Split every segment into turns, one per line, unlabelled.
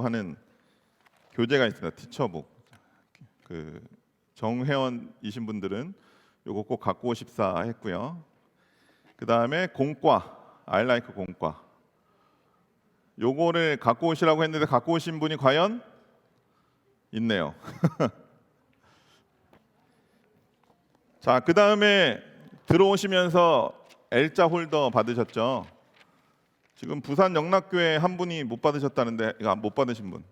하는 교재가 있습니다. 티처북. 그 정회원이신 분들은 요거 꼭 갖고 오십사 했고요. 그 다음에 공과 아이라이크 공과 요거를 갖고 오시라고 했는데 갖고 오신 분이 과연 있네요. 자, 그 다음에 들어오시면서 L자 홀더 받으셨죠? 지금 부산 영락교회 한 분이 못 받으셨다는데 이거 못 받으신 분,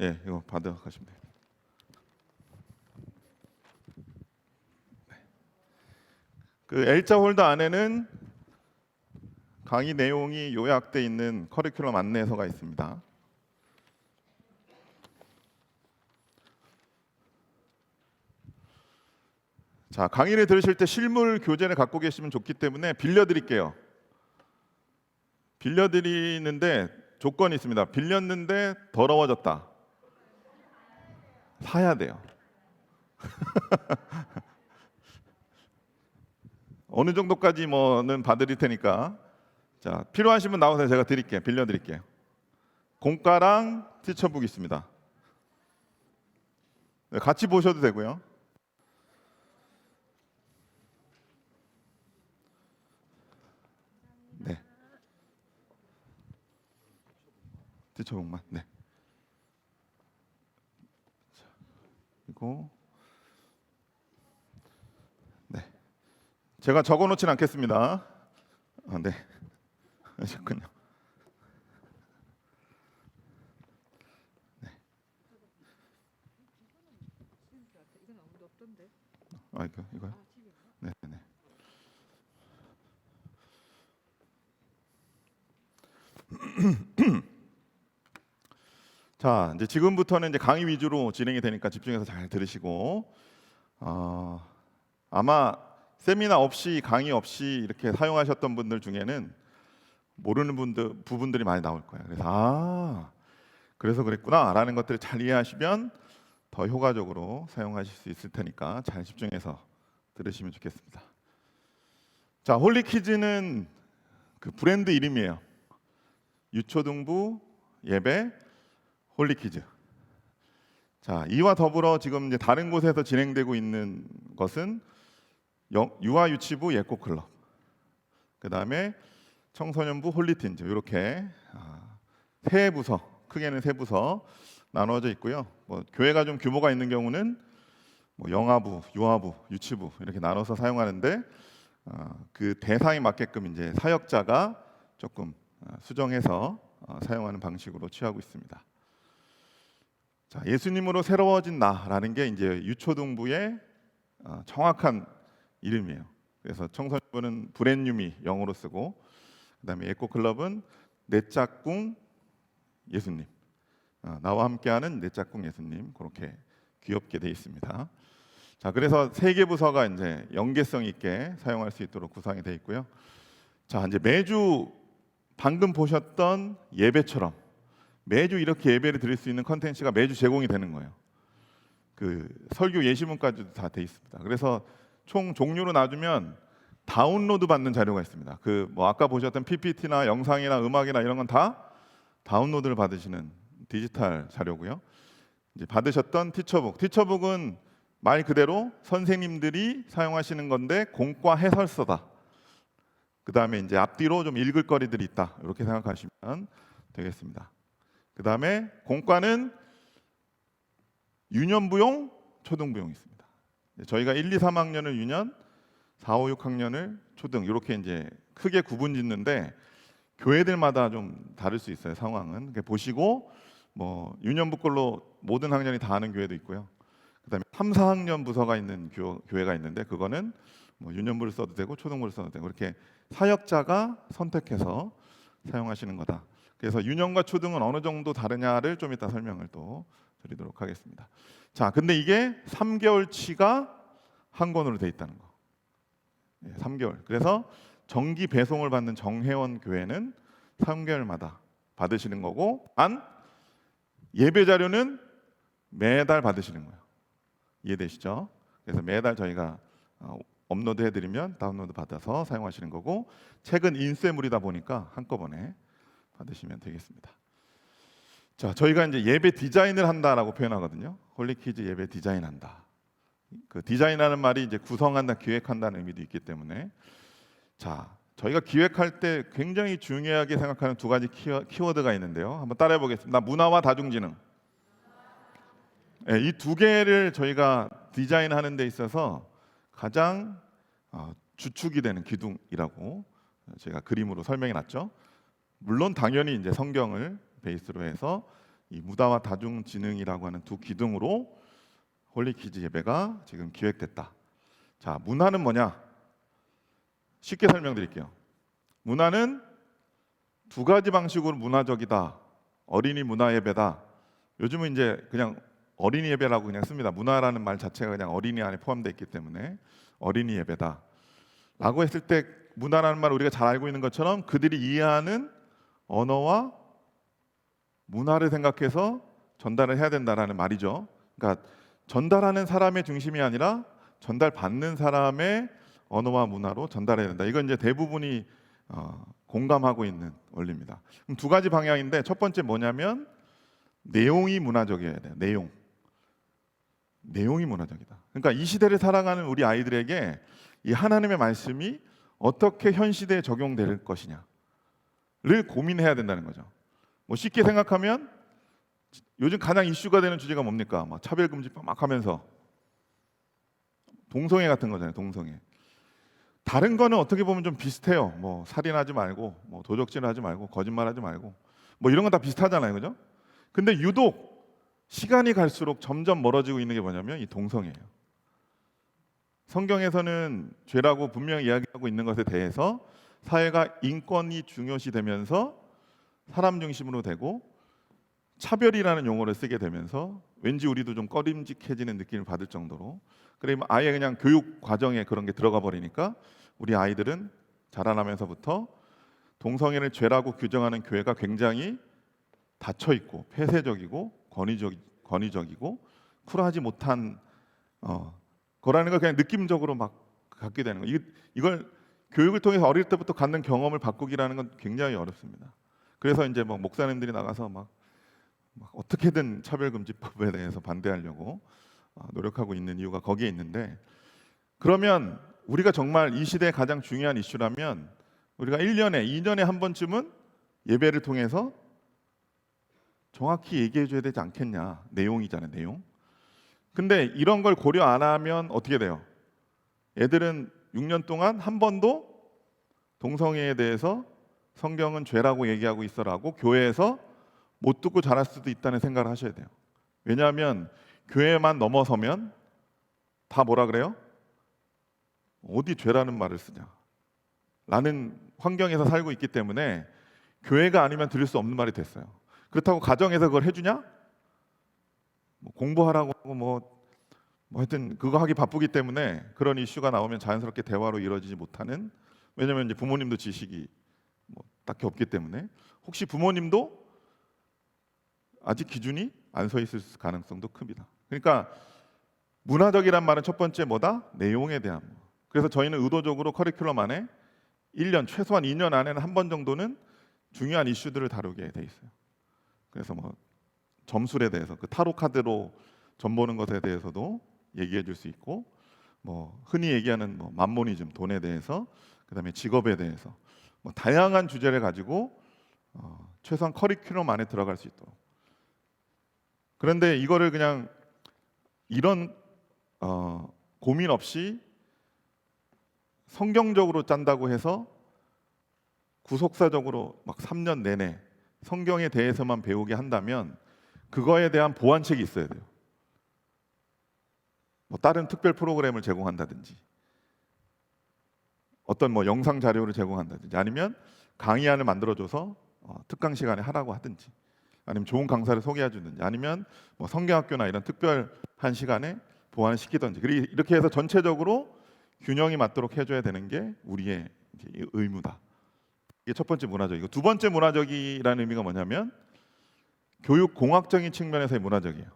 예, 이거 받아가시면 돼요. 그 L자 홀더 안에는 강의 내용이 요약돼 있는 커리큘럼 안내서가 있습니다. 자, 강의를 들으실 때 실물 교재를 갖고 계시면 좋기 때문에 빌려드릴게요. 빌려드리는데 조건이 있습니다. 빌렸는데 더러워졌다. 사야 돼요. 어느 정도까지 뭐는 봐드릴 테니까, 자, 필요하신 분 나오세요. 제가 드릴게요. 빌려드릴게요. 공과랑 티처북 있습니다. 네, 같이 보셔도 되고요. 네, 티처북만. 네. 자, 그리고 네, 제가 적어놓진 않겠습니다. 네, 하셨군요. 네. 아, 이거요? 네, 네. 자, 이제 지금부터는 이제 강의 위주로 진행이 되니까 집중해서 잘 들으시고, 아마 세미나 없이 강의 없이 이렇게 사용하셨던 분들 중에는 모르는 부분들이 많이 나올 거예요. 그래서 그래서 그랬구나라는 것들을 잘 이해하시면 더 효과적으로 사용하실 수 있을 테니까 잘 집중해서 들으시면 좋겠습니다. 자, 홀리키즈는 그 브랜드 이름이에요. 유초등부 예배 홀리키즈. 자, 이와 더불어 지금 이제 다른 곳에서 진행되고 있는 것은 유아 유치부 예꼬 클럽, 그 다음에 청소년부 홀리틴즈, 이렇게 세 부서, 크게는 세 부서 나눠져 있고요. 뭐 교회가 좀 규모가 있는 경우는 뭐 영아부, 유아부, 유치부 이렇게 나눠서 사용하는데 그 대상에 맞게끔 이제 사역자가 조금 수정해서 사용하는 방식으로 취하고 있습니다. 자, 예수님으로 새로워진 나라는 게 이제 유초등부의 정확한 이름이에요. 그래서 청소년부는 브랜뉴미 영어로 쓰고, 그다음에 예꼬클럽은 내 짝꿍 예수님, 나와 함께하는 내 짝꿍 예수님, 그렇게 귀엽게 되어 있습니다. 자, 그래서 세 개 부서가 이제 연계성 있게 사용할 수 있도록 구성이 되어 있고요. 자, 이제 매주 방금 보셨던 예배처럼 매주 이렇게 예배를 드릴 수 있는 컨텐츠가 매주 제공이 되는 거예요. 그 설교 예시문까지도 다 돼 있습니다. 그래서 총 종류로 나누면 다운로드 받는 자료가 있습니다. 그 뭐 아까 보셨던 PPT나 영상이나 음악이나 이런 건 다 다운로드를 받으시는 디지털 자료고요. 이제 받으셨던 티처북은 말 그대로 선생님들이 사용하시는 건데 공과 해설서다. 그 다음에 이제 앞뒤로 좀 읽을 거리들이 있다. 이렇게 생각하시면 되겠습니다. 그 다음에 공과는 유년부용, 초등부용이 있습니다. 저희가 1, 2, 3학년을 유년, 4, 5, 6학년을 초등 이렇게 이제 크게 구분짓는데 교회들마다 좀 다를 수 있어요. 상황은 보시고 뭐 유년부 걸로 모든 학년이 다 하는 교회도 있고요. 그다음에 3, 4학년 부서가 있는 교회가 있는데 그거는 뭐 유년부를 써도 되고 초등부를 써도 되고 이렇게 사역자가 선택해서 사용하시는 거다. 그래서 유년과 초등은 어느 정도 다르냐를 좀 이따 설명을 또 드리도록 하겠습니다. 자, 근데 이게 3개월치가 한 권으로 돼 있다는 거. 3개월. 그래서 정기 배송을 받는 정회원 교회는 3개월마다 받으시는 거고, 예배 자료는 매달 받으시는 거예요. 이해되시죠? 그래서 매달 저희가 업로드 해드리면 다운로드 받아서 사용하시는 거고, 책은 인쇄물이다 보니까 한꺼번에 받으시면 되겠습니다. 자, 저희가 이제 예배 디자인을 한다라고 표현하거든요. 홀리키즈 예배 디자인한다. 그 디자인하는 말이 이제 구성한다, 기획한다는 의미도 있기 때문에, 자, 저희가 기획할 때 굉장히 중요하게 생각하는 두 가지 키워드가 있는데요. 한번 따라해 보겠습니다. 문화와 다중지능. 이 두 개를 저희가 디자인하는 데 있어서 가장 주축이 되는 기둥이라고 제가 그림으로 설명해 놨죠. 물론 당연히 이제 성경을 베이스로 해서 이 문화와 다중지능이라고 하는 두 기둥으로 홀리키즈 예배가 지금 기획됐다. 자, 문화는 뭐냐? 쉽게 설명드릴게요. 문화는 두 가지 방식으로 문화적이다. 어린이 문화 예배다. 요즘은 이제 그냥 어린이 예배라고 그냥 씁니다. 문화라는 말 자체가 그냥 어린이 안에 포함되어 있기 때문에 어린이 예배다 라고 했을 때, 문화라는 말 우리가 잘 알고 있는 것처럼 그들이 이해하는 언어와 문화를 생각해서 전달을 해야 된다라는 말이죠. 그러니까 전달하는 사람의 중심이 아니라 전달받는 사람의 언어와 문화로 전달해야 된다. 이건 이제 대부분이 공감하고 있는 원리입니다. 그럼 두 가지 방향인데, 첫 번째 뭐냐면 내용이 문화적이어야 돼요. 내용이 문화적이다. 그러니까 이 시대를 살아가는 우리 아이들에게 이 하나님의 말씀이 어떻게 현 시대에 적용될 것이냐를 고민해야 된다는 거죠. 뭐 쉽게 생각하면 요즘 가장 이슈가 되는 주제가 뭡니까? 막 차별금지법 막 하면서 동성애 같은 거잖아요. 동성애. 다른 거는 어떻게 보면 좀 비슷해요. 뭐 살인하지 말고, 뭐 도적질하지 말고, 거짓말하지 말고, 뭐 이런 건 다 비슷하잖아요, 그죠? 근데 유독 시간이 갈수록 점점 멀어지고 있는 게 뭐냐면 이 동성애예요. 성경에서는 죄라고 분명히 이야기하고 있는 것에 대해서 사회가 인권이 중요시되면서 사람 중심으로 되고 차별이라는 용어를 쓰게 되면서 왠지 우리도 좀 꺼림직해지는 느낌을 받을 정도로, 그러면 아예 그냥 교육 과정에 그런 게 들어가 버리니까 우리 아이들은 자라나면서부터 동성애를 죄라고 규정하는 교회가 굉장히 닫혀 있고 폐쇄적이고 권위적이고 쿨하지 못한 거라는 걸 그냥 느낌적으로 막 갖게 되는 거예요. 이걸 교육을 통해서 어릴 때부터 갖는 경험을 바꾸기라는 건 굉장히 어렵습니다. 그래서 이제 막 목사님들이 나가서 막 어떻게든 차별금지법에 대해서 반대하려고 노력하고 있는 이유가 거기에 있는데, 그러면 우리가 정말 이 시대의 가장 중요한 이슈라면 우리가 1년에 2년에 한 번쯤은 예배를 통해서 정확히 얘기해 줘야 되지 않겠냐. 내용이잖아요, 내용. 근데 이런 걸 고려 안 하면 어떻게 돼요? 애들은 6년 동안 한 번도 동성애에 대해서 성경은 죄라고 얘기하고 있어라고 교회에서 못 듣고 자랄 수도 있다는 생각을 하셔야 돼요. 왜냐하면 교회만 넘어서면 다 뭐라 그래요? 어디 죄라는 말을 쓰냐 라는 환경에서 살고 있기 때문에 교회가 아니면 들을 수 없는 말이 됐어요. 그렇다고 가정에서 그걸 해주냐? 뭐 공부하라고 하고 뭐 하여튼 그거 하기 바쁘기 때문에 그런 이슈가 나오면 자연스럽게 대화로 이루어지지 못하는, 왜냐하면 이제 부모님도 지식이 뭐 딱히 없기 때문에 혹시 부모님도 아직 기준이 안 서 있을 가능성도 큽니다. 그러니까 문화적이란 말은 첫 번째 뭐다? 내용에 대한. 그래서 저희는 의도적으로 커리큘럼 안에 1년 최소한 2년 안에는 한 번 정도는 중요한 이슈들을 다루게 돼 있어요. 그래서 뭐 점술에 대해서 그 타로 카드로 점 보는 것에 대해서도 얘기해 줄 수 있고, 뭐 흔히 얘기하는 뭐 만모니즘 돈에 대해서, 그다음에 직업에 대해서 뭐 다양한 주제를 가지고 최소한 커리큘럼 안에 들어갈 수 있도록. 그런데 이거를 그냥 이런 고민 없이 성경적으로 짠다고 해서 구속사적으로 막 3년 내내 성경에 대해서만 배우게 한다면 그거에 대한 보완책이 있어야 돼요. 뭐 다른 특별 프로그램을 제공한다든지, 어떤 뭐 영상 자료를 제공한다든지, 아니면 강의안을 만들어줘서 특강 시간에 하라고 하든지, 아니면 좋은 강사를 소개해 주든지, 아니면 뭐 성경학교나 이런 특별한 시간에 보완시키든지, 그리고 이렇게 해서 전체적으로 균형이 맞도록 해줘야 되는 게 우리의 이제 의무다. 이게 첫 번째 문화적이고, 두 번째 문화적이라는 의미가 뭐냐면 교육 공학적인 측면에서의 문화적이에요.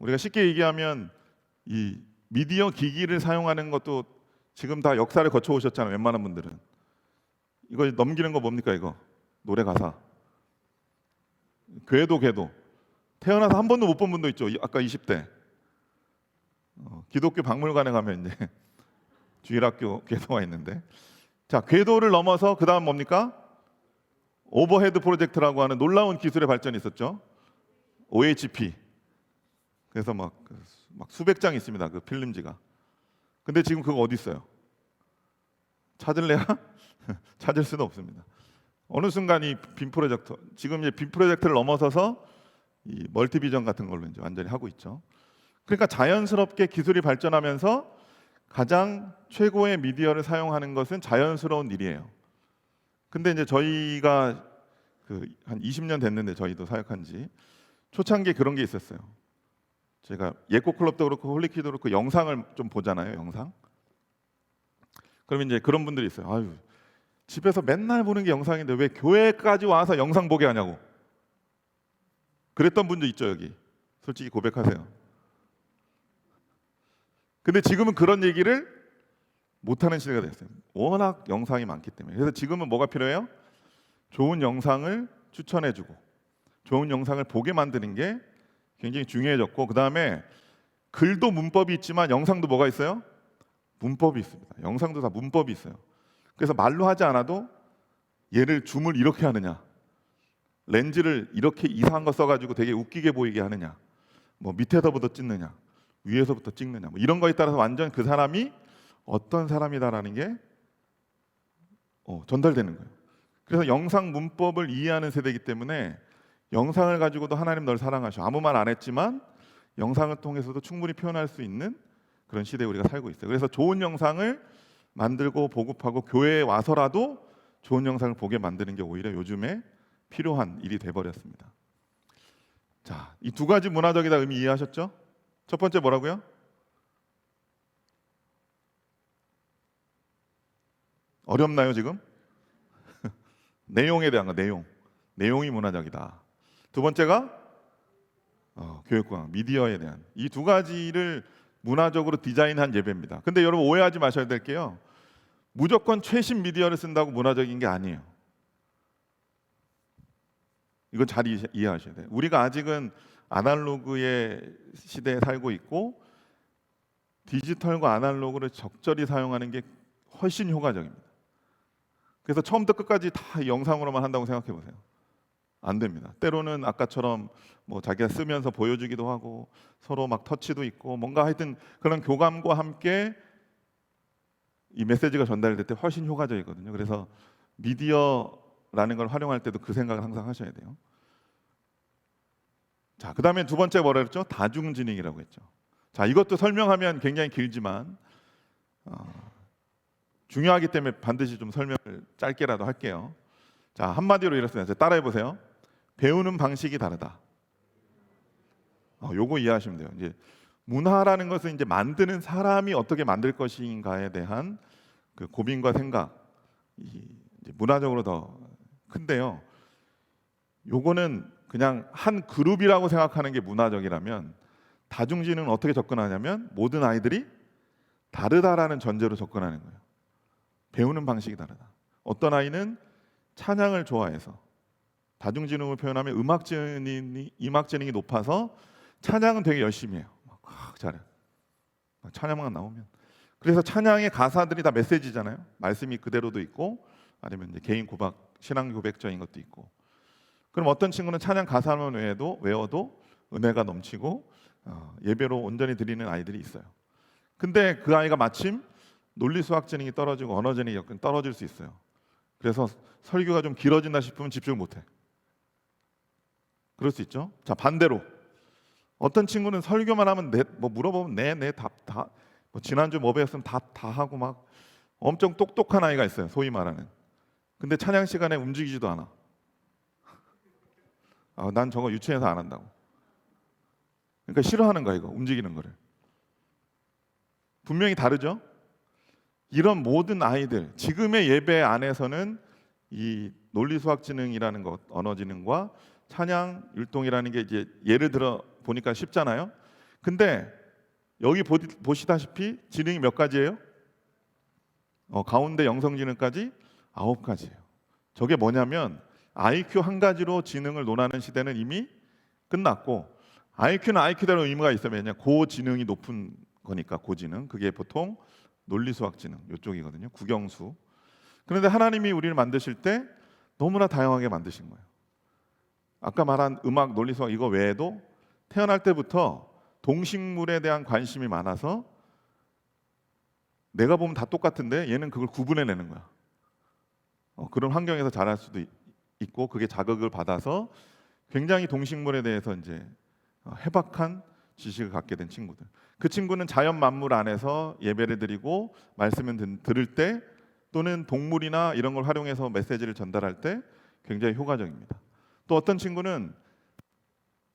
우리가 쉽게 얘기하면 이 미디어 기기를 사용하는 것도 지금 다 역사를 거쳐 오셨잖아요. 웬만한 분들은 이거 넘기는 거 뭡니까? 이거 노래 가사 궤도 태어나서 한 번도 못 본 분도 있죠. 아까 20대 기독교 박물관에 가면 이제 주일학교 궤도가 있는데, 자, 궤도를 넘어서 그 다음 뭡니까? 오버헤드 프로젝트라고 하는 놀라운 기술의 발전이 있었죠. OHP. 그래서 막 수백 장 있습니다. 그 필름지가. 근데 지금 그거 어디 있어요? 찾을래야? 찾을 수는 없습니다. 어느 순간 이 빔 프로젝터, 지금 이제 빔 프로젝터를 넘어서서 이 멀티비전 같은 걸로 이제 완전히 하고 있죠. 그러니까 자연스럽게 기술이 발전하면서 가장 최고의 미디어를 사용하는 것은 자연스러운 일이에요. 근데 이제 저희가 한 20년 됐는데, 저희도 사역한 지 초창기에 그런 게 있었어요. 제가 예고 클럽도 그렇고 홀리키도 그렇고 영상을 좀 보잖아요. 영상. 그러면 이제 그런 분들이 있어요. 아유, 집에서 맨날 보는 게 영상인데 왜 교회까지 와서 영상 보게 하냐고. 그랬던 분도 있죠, 여기. 솔직히 고백하세요. 근데 지금은 그런 얘기를 못하는 시대가 됐어요. 워낙 영상이 많기 때문에. 그래서 지금은 뭐가 필요해요? 좋은 영상을 추천해주고 좋은 영상을 보게 만드는 게 굉장히 중요해졌고, 그 다음에 글도 문법이 있지만 영상도 뭐가 있어요? 문법이 있습니다. 영상도 다 문법이 있어요. 그래서 말로 하지 않아도 얘를 줌을 이렇게 하느냐, 렌즈를 이렇게 이상한 거 써가지고 되게 웃기게 보이게 하느냐, 뭐 밑에서부터 찍느냐, 위에서부터 찍느냐, 뭐 이런 거에 따라서 완전 그 사람이 어떤 사람이다라는 게 전달되는 거예요. 그래서 영상 문법을 이해하는 세대이기 때문에 영상을 가지고도 하나님 널 사랑하셔, 아무 말 안 했지만 영상을 통해서도 충분히 표현할 수 있는 그런 시대에 우리가 살고 있어요. 그래서 좋은 영상을 만들고 보급하고 교회에 와서라도 좋은 영상을 보게 만드는 게 오히려 요즘에 필요한 일이 돼버렸습니다. 자, 이 두 가지 문화적이다 의미 이해하셨죠? 첫 번째 뭐라고요? 어렵나요 지금? 내용에 대한 거, 내용이 문화적이다. 두 번째가 교육과 미디어에 대한, 이 두 가지를 문화적으로 디자인한 예배입니다. 근데 여러분 오해하지 마셔야 될 게요, 무조건 최신 미디어를 쓴다고 문화적인 게 아니에요. 이건 잘 이해하셔야 돼요. 우리가 아직은 아날로그의 시대에 살고 있고 디지털과 아날로그를 적절히 사용하는 게 훨씬 효과적입니다. 그래서 처음부터 끝까지 다 영상으로만 한다고 생각해 보세요. 안 됩니다. 때로는 아까처럼 뭐 자기가 쓰면서 보여주기도 하고 서로 막 터치도 있고 뭔가 하여튼 그런 교감과 함께 이 메시지가 전달될 때 훨씬 효과적이거든요. 그래서 미디어라는 걸 활용할 때도 그 생각을 항상 하셔야 돼요. 자, 그다음에 두 번째 뭐라 그랬죠? 다중지능이라고 했죠. 자, 이것도 설명하면 굉장히 길지만 중요하기 때문에 반드시 좀 설명을 짧게라도 할게요. 자, 한마디로 이렇습니다. 따라해 보세요. 배우는 방식이 다르다. 요거 이해하시면 돼요. 이제 문화라는 것은 이제 만드는 사람이 어떻게 만들 것인가에 대한 그 고민과 생각이 이제 문화적으로 더 큰데요. 요거는 그냥 한 그룹이라고 생각하는 게 문화적이라면, 다중지능은 어떻게 접근하냐면 모든 아이들이 다르다라는 전제로 접근하는 거예요. 배우는 방식이 다르다. 어떤 아이는 찬양을 좋아해서, 다중지능을 표현하면 음악지능이 높아서 찬양은 되게 열심히 해요. 막 잘해. 찬양만 나오면. 그래서 찬양의 가사들이 다 메시지잖아요. 말씀이 그대로도 있고 아니면 이제 개인 고백, 신앙 고백적인 것도 있고. 그럼 어떤 친구는 찬양 가사만 외워도 은혜가 넘치고 예배로 온전히 드리는 아이들이 있어요. 근데 그 아이가 마침 논리 수학 지능이 떨어지고 언어 지능이 약간 떨어질 수 있어요. 그래서 설교가 좀 길어진다 싶으면 집중을 못해. 그럴 수 있죠. 자, 반대로 어떤 친구는 설교만 하면 뭐 물어보면 내 답 다, 뭐 지난주 뭐 배웠으면 다 하고 막 엄청 똑똑한 아이가 있어요. 소위 말하는. 근데 찬양 시간에 움직이지도 않아. 난 저거 유치해서 안 한다고. 그러니까 싫어하는 거야, 이거 움직이는 거를. 분명히 다르죠. 이런 모든 아이들, 지금의 예배 안에서는 이 논리수학지능이라는 것, 언어지능과 찬양 율동이라는 게 이제 예를 들어 보니까 쉽잖아요. 근데 여기 보시다시피 지능이 몇 가지예요? 가운데 영성지능까지 9가지예요. 저게 뭐냐면 IQ 한 가지로 지능을 논하는 시대는 이미 끝났고, IQ는 IQ대로 의미가 있어요. 왜냐, 고지능이 높은 거니까. 고지능, 그게 보통 논리수학지능 이쪽이거든요. 국영수. 그런데 하나님이 우리를 만드실 때 너무나 다양하게 만드신 거예요. 아까 말한 음악, 논리수학 이거 외에도 태어날 때부터 동식물에 대한 관심이 많아서 내가 보면 다 똑같은데 얘는 그걸 구분해내는 거야. 그런 환경에서 자랄 수도 있고, 그게 자극을 받아서 굉장히 동식물에 대해서 이제 해박한 지식을 갖게 된 친구들. 그 친구는 자연 만물 안에서 예배를 드리고 말씀을 들을 때, 또는 동물이나 이런 걸 활용해서 메시지를 전달할 때 굉장히 효과적입니다. 또 어떤 친구는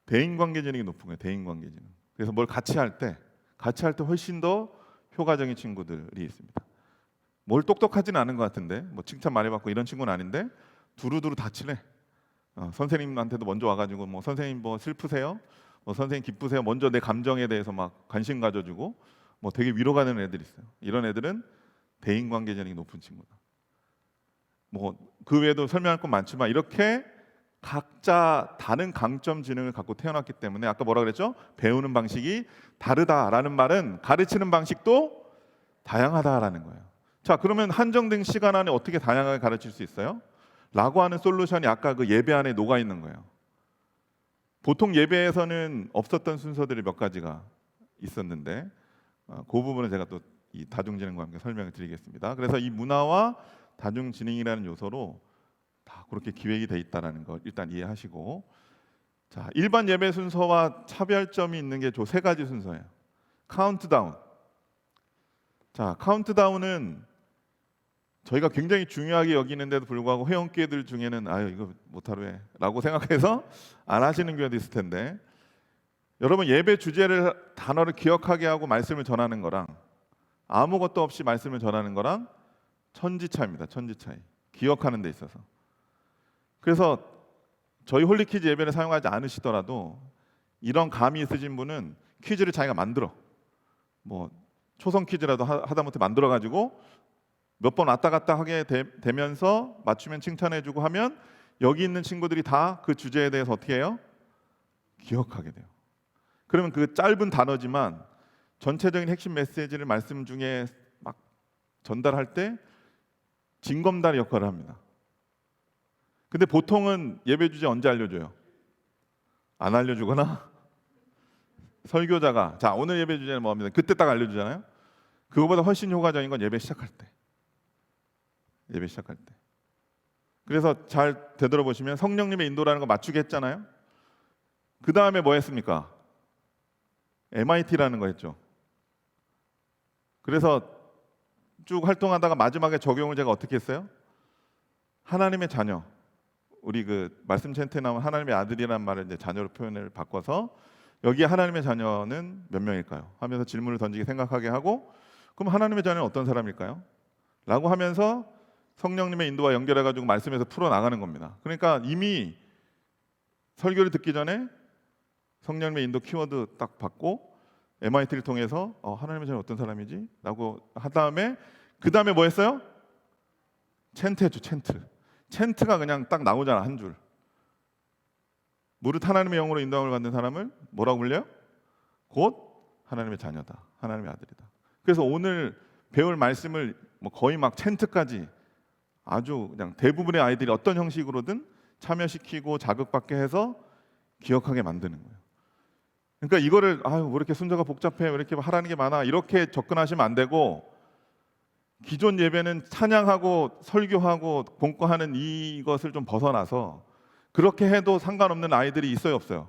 대인관계 지능이 높은 거예요. 대인관계 지능. 그래서 뭘 같이 할 때 훨씬 더 효과적인 친구들이 있습니다. 뭘 똑똑하지는 않은 것 같은데, 뭐 칭찬 많이 받고 이런 친구는 아닌데 두루두루 다 친해. 선생님한테도 먼저 와가지고 뭐 선생님 뭐 슬프세요? 뭐 선생님 기쁘세요? 먼저 내 감정에 대해서 막 관심 가져주고 뭐 되게 위로가 되는 애들이 있어요. 이런 애들은 대인관계 지능이 높은 친구다. 뭐 그 외에도 설명할 건 많지만 이렇게 각자 다른 강점 지능을 갖고 태어났기 때문에, 아까 뭐라 그랬죠? 배우는 방식이 다르다라는 말은 가르치는 방식도 다양하다라는 거예요. 자, 그러면 한정된 시간 안에 어떻게 다양하게 가르칠 수 있어요? 라고 하는 솔루션이 아까 그 예배 안에 녹아 있는 거예요. 보통 예배에서는 없었던 순서들이 몇 가지가 있었는데, 그 부분은 제가 또 이 다중지능과 함께 설명을 드리겠습니다. 그래서 이 문화와 다중지능이라는 요소로 다 그렇게 기획이 돼 있다라는 걸 일단 이해하시고, 자, 일반 예배 순서와 차별점이 있는 게 저 세 가지 순서예요. 카운트다운. 자, 카운트다운은 저희가 굉장히 중요하게 여기는데도 불구하고 회원교회들 중에는 아유 이거 못하러 해라고 생각해서 안 하시는 교회도 있을 텐데, 여러분 예배 주제를 단어를 기억하게 하고 말씀을 전하는 거랑 아무것도 없이 말씀을 전하는 거랑 천지차입니다. 천지차이. 기억하는 데 있어서. 그래서 저희 홀리키즈 예배를 사용하지 않으시더라도 이런 감이 있으신 분은 퀴즈를 자기가 만들어. 뭐 초성 퀴즈라도 하다못해 만들어 가지고 몇 번 왔다 갔다 하게 되면서 맞추면 칭찬해주고 하면 여기 있는 친구들이 다 그 주제에 대해서 어떻게 해요? 기억하게 돼요. 그러면 그 짧은 단어지만 전체적인 핵심 메시지를 말씀 중에 막 전달할 때 징검다리 역할을 합니다. 근데 보통은 예배 주제 언제 알려줘요? 안 알려주거나 설교자가 자 오늘 예배 주제는 뭐입니다. 그때 딱 알려주잖아요. 그거보다 훨씬 효과적인 건 예배 시작할 때. 예배 시작할 때. 그래서 잘 되돌아보시면 성령님의 인도라는 거 맞추게 했잖아요. 그 다음에 뭐 했습니까? MIT라는 거 했죠. 그래서 쭉 활동하다가 마지막에 적용을 제가 어떻게 했어요? 하나님의 자녀. 우리 그 말씀 챈트에 나온 하나님의 아들이라는 말을 이제 자녀로 표현을 바꿔서 여기에 하나님의 자녀는 몇 명일까요? 하면서 질문을 던지게 생각하게 하고, 그럼 하나님의 자녀는 어떤 사람일까요? 라고 하면서 성령님의 인도와 연결해가지고 말씀에서 풀어나가는 겁니다. 그러니까 이미 설교를 듣기 전에 성령님의 인도 키워드 딱 받고 MIT를 통해서 하나님의 자녀는 어떤 사람이지? 라고 한 다음에 그 다음에 뭐 했어요? 챈트 했죠. 챈트가 그냥 딱 나오잖아. 한 줄. 무릇 하나님의 영으로 인도함을 받는 사람을 뭐라고 불려요? 곧 하나님의 자녀다. 하나님의 아들이다. 그래서 오늘 배울 말씀을 뭐 거의 막 챈트까지 아주 그냥 대부분의 아이들이 어떤 형식으로든 참여시키고 자극받게 해서 기억하게 만드는 거예요. 그러니까 이거를 아유 왜 이렇게 순서가 복잡해, 왜 이렇게 하라는 게 많아, 이렇게 접근하시면 안 되고, 기존 예배는 찬양하고 설교하고 공과하는 이것을 좀 벗어나서 그렇게 해도 상관없는 아이들이 있어요, 없어요?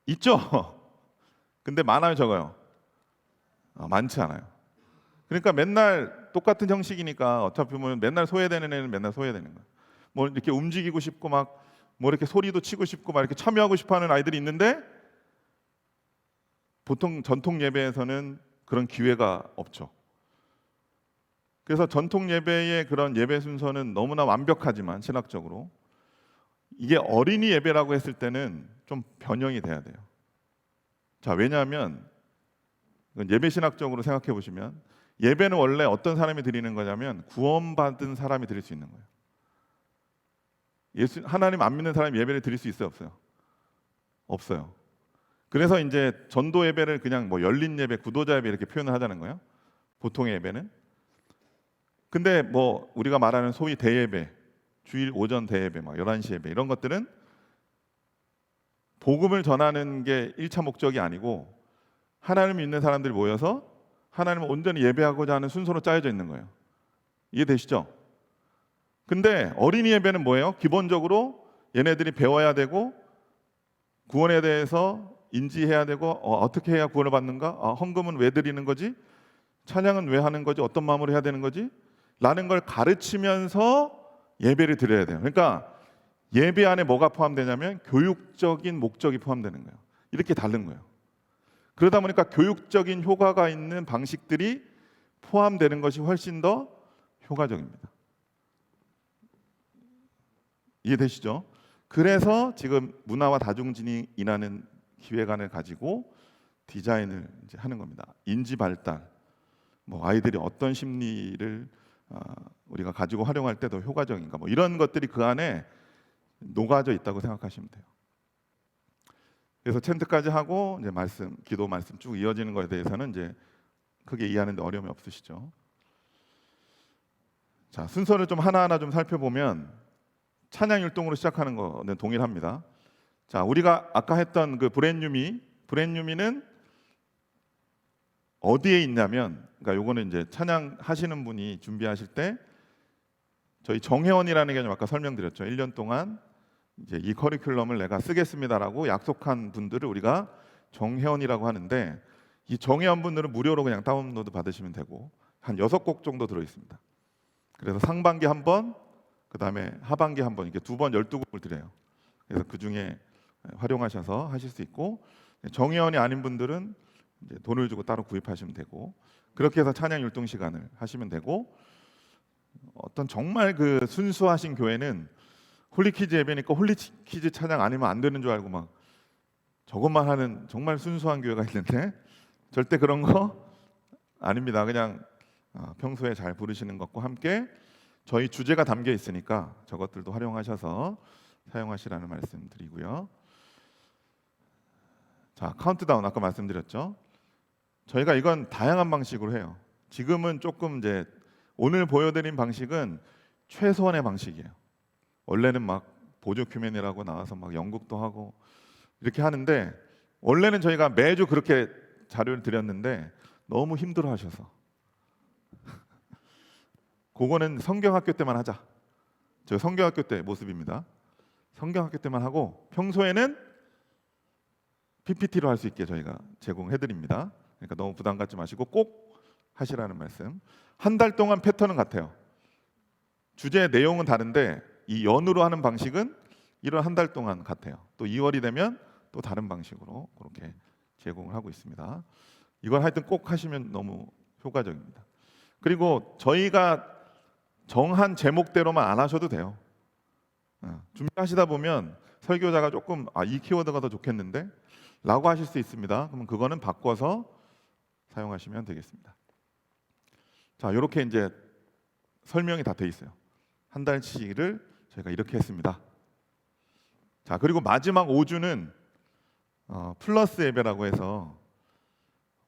있죠. 근데 많아요, 적어요? 많지 않아요. 그러니까 맨날 똑같은 형식이니까 어차피 보면 맨날 소외되는 애는 맨날 소외되는 거예요. 뭐 이렇게 움직이고 싶고 막 뭐 이렇게 소리도 치고 싶고 막 이렇게 참여하고 싶어하는 아이들이 있는데 보통 전통 예배에서는 그런 기회가 없죠. 그래서 전통 예배의 그런 예배 순서는 너무나 완벽하지만 신학적으로 이게 어린이 예배라고 했을 때는 좀 변형이 돼야 돼요. 자, 왜냐하면 예배 신학적으로 생각해 보시면 예배는 원래 어떤 사람이 드리는 거냐면 구원받은 사람이 드릴 수 있는 거예요. 하나님 안 믿는 사람이 예배를 드릴 수 있어요, 없어요? 없어요. 그래서 이제 전도 예배를 그냥 뭐 열린 예배, 구도자 예배 이렇게 표현을 하자는 거예요. 보통의 예배는. 근데 뭐 우리가 말하는 소위 대예배, 주일 오전 대예배, 막 11시 예배 이런 것들은 복음을 전하는 게 1차 목적이 아니고 하나님을 믿는 사람들이 모여서 하나님을 온전히 예배하고자 하는 순서로 짜여져 있는 거예요. 이해되시죠? 근데 어린이 예배는 뭐예요? 기본적으로 얘네들이 배워야 되고 구원에 대해서 인지해야 되고 어떻게 해야 구원을 받는가? 헌금은 왜 드리는 거지? 찬양은 왜 하는 거지? 어떤 마음으로 해야 되는 거지? 라는 걸 가르치면서 예배를 드려야 돼요. 그러니까 예배 안에 뭐가 포함되냐면 교육적인 목적이 포함되는 거예요. 이렇게 다른 거예요. 그러다 보니까 교육적인 효과가 있는 방식들이 포함되는 것이 훨씬 더 효과적입니다. 이해되시죠? 그래서 지금 문화와 다중진흥이라는 기획안을 가지고 디자인을 이제 하는 겁니다. 인지 발달, 뭐 아이들이 어떤 심리를 우리가 가지고 활용할 때 더 효과적인가, 뭐 이런 것들이 그 안에 녹아져 있다고 생각하시면 돼요. 그래서 챈트까지 하고 이제 기도 말씀 쭉 이어지는 것에 대해서는 이제 크게 이해하는데 어려움이 없으시죠? 자, 순서를 좀 하나하나 좀 살펴보면 찬양 율동으로 시작하는 거는 동일합니다. 자, 우리가 아까 했던 그 브랜뉴미는 어디에 있냐면, 그러니까 요거는 이제 찬양 하시는 분이 준비하실 때 저희 정회원이라는 개념 아까 설명드렸죠. 1년 동안 이제 이 커리큘럼을 내가 쓰겠습니다라고 약속한 분들을 우리가 정회원이라고 하는데, 이 정회원 분들은 무료로 그냥 다운로드 받으시면 되고 한 6곡 정도 들어 있습니다. 그래서 상반기 한 번, 그다음에 하반기 한 번, 이렇게 두 번 12곡을 드려요. 그래서 그 중에 활용하셔서 하실 수 있고, 정회원이 아닌 분들은 이제 돈을 주고 따로 구입하시면 되고, 그렇게 해서 찬양 율동 시간을 하시면 되고, 어떤 정말 그 순수하신 교회는 홀리키즈 예배니까 홀리키즈 찬양 아니면 안 되는 줄 알고 막 저것만 하는 정말 순수한 교회가 있는데 절대 그런 거 아닙니다. 그냥 평소에 잘 부르시는 것과 함께 저희 주제가 담겨 있으니까 저것들도 활용하셔서 사용하시라는 말씀 드리고요. 자, 카운트다운 아까 말씀드렸죠. 저희가 이건 다양한 방식으로 해요. 지금은 조금 이제 오늘 보여드린 방식은 최소한의 방식이에요. 원래는 막 보조 큐멘이라고 나와서 막 연극도 하고 이렇게 하는데, 원래는 저희가 매주 그렇게 자료를 드렸는데 너무 힘들어하셔서 그거는 성경학교 때만 하자. 저 성경학교 때 모습입니다. 성경학교 때만 하고 평소에는 PPT로 할 수 있게 저희가 제공해드립니다. 그러니까 너무 부담 갖지 마시고 꼭 하시라는 말씀. 한 달 동안 패턴은 같아요. 주제 내용은 다른데 이 연으로 하는 방식은 1월 한 달 동안 같아요. 또 2월이 되면 또 다른 방식으로 그렇게 제공을 하고 있습니다. 이걸 하여튼 꼭 하시면 너무 효과적입니다. 그리고 저희가 정한 제목대로만 안 하셔도 돼요. 준비하시다 보면 설교자가 조금 이 키워드가 더 좋겠는데 라고 하실 수 있습니다. 그러면 그거는 바꿔서 사용하시면 되겠습니다. 자, 이렇게 이제 설명이 다 돼 있어요. 한 달치를 저희가 이렇게 했습니다. 자, 그리고 마지막 5주는 플러스 예배라고 해서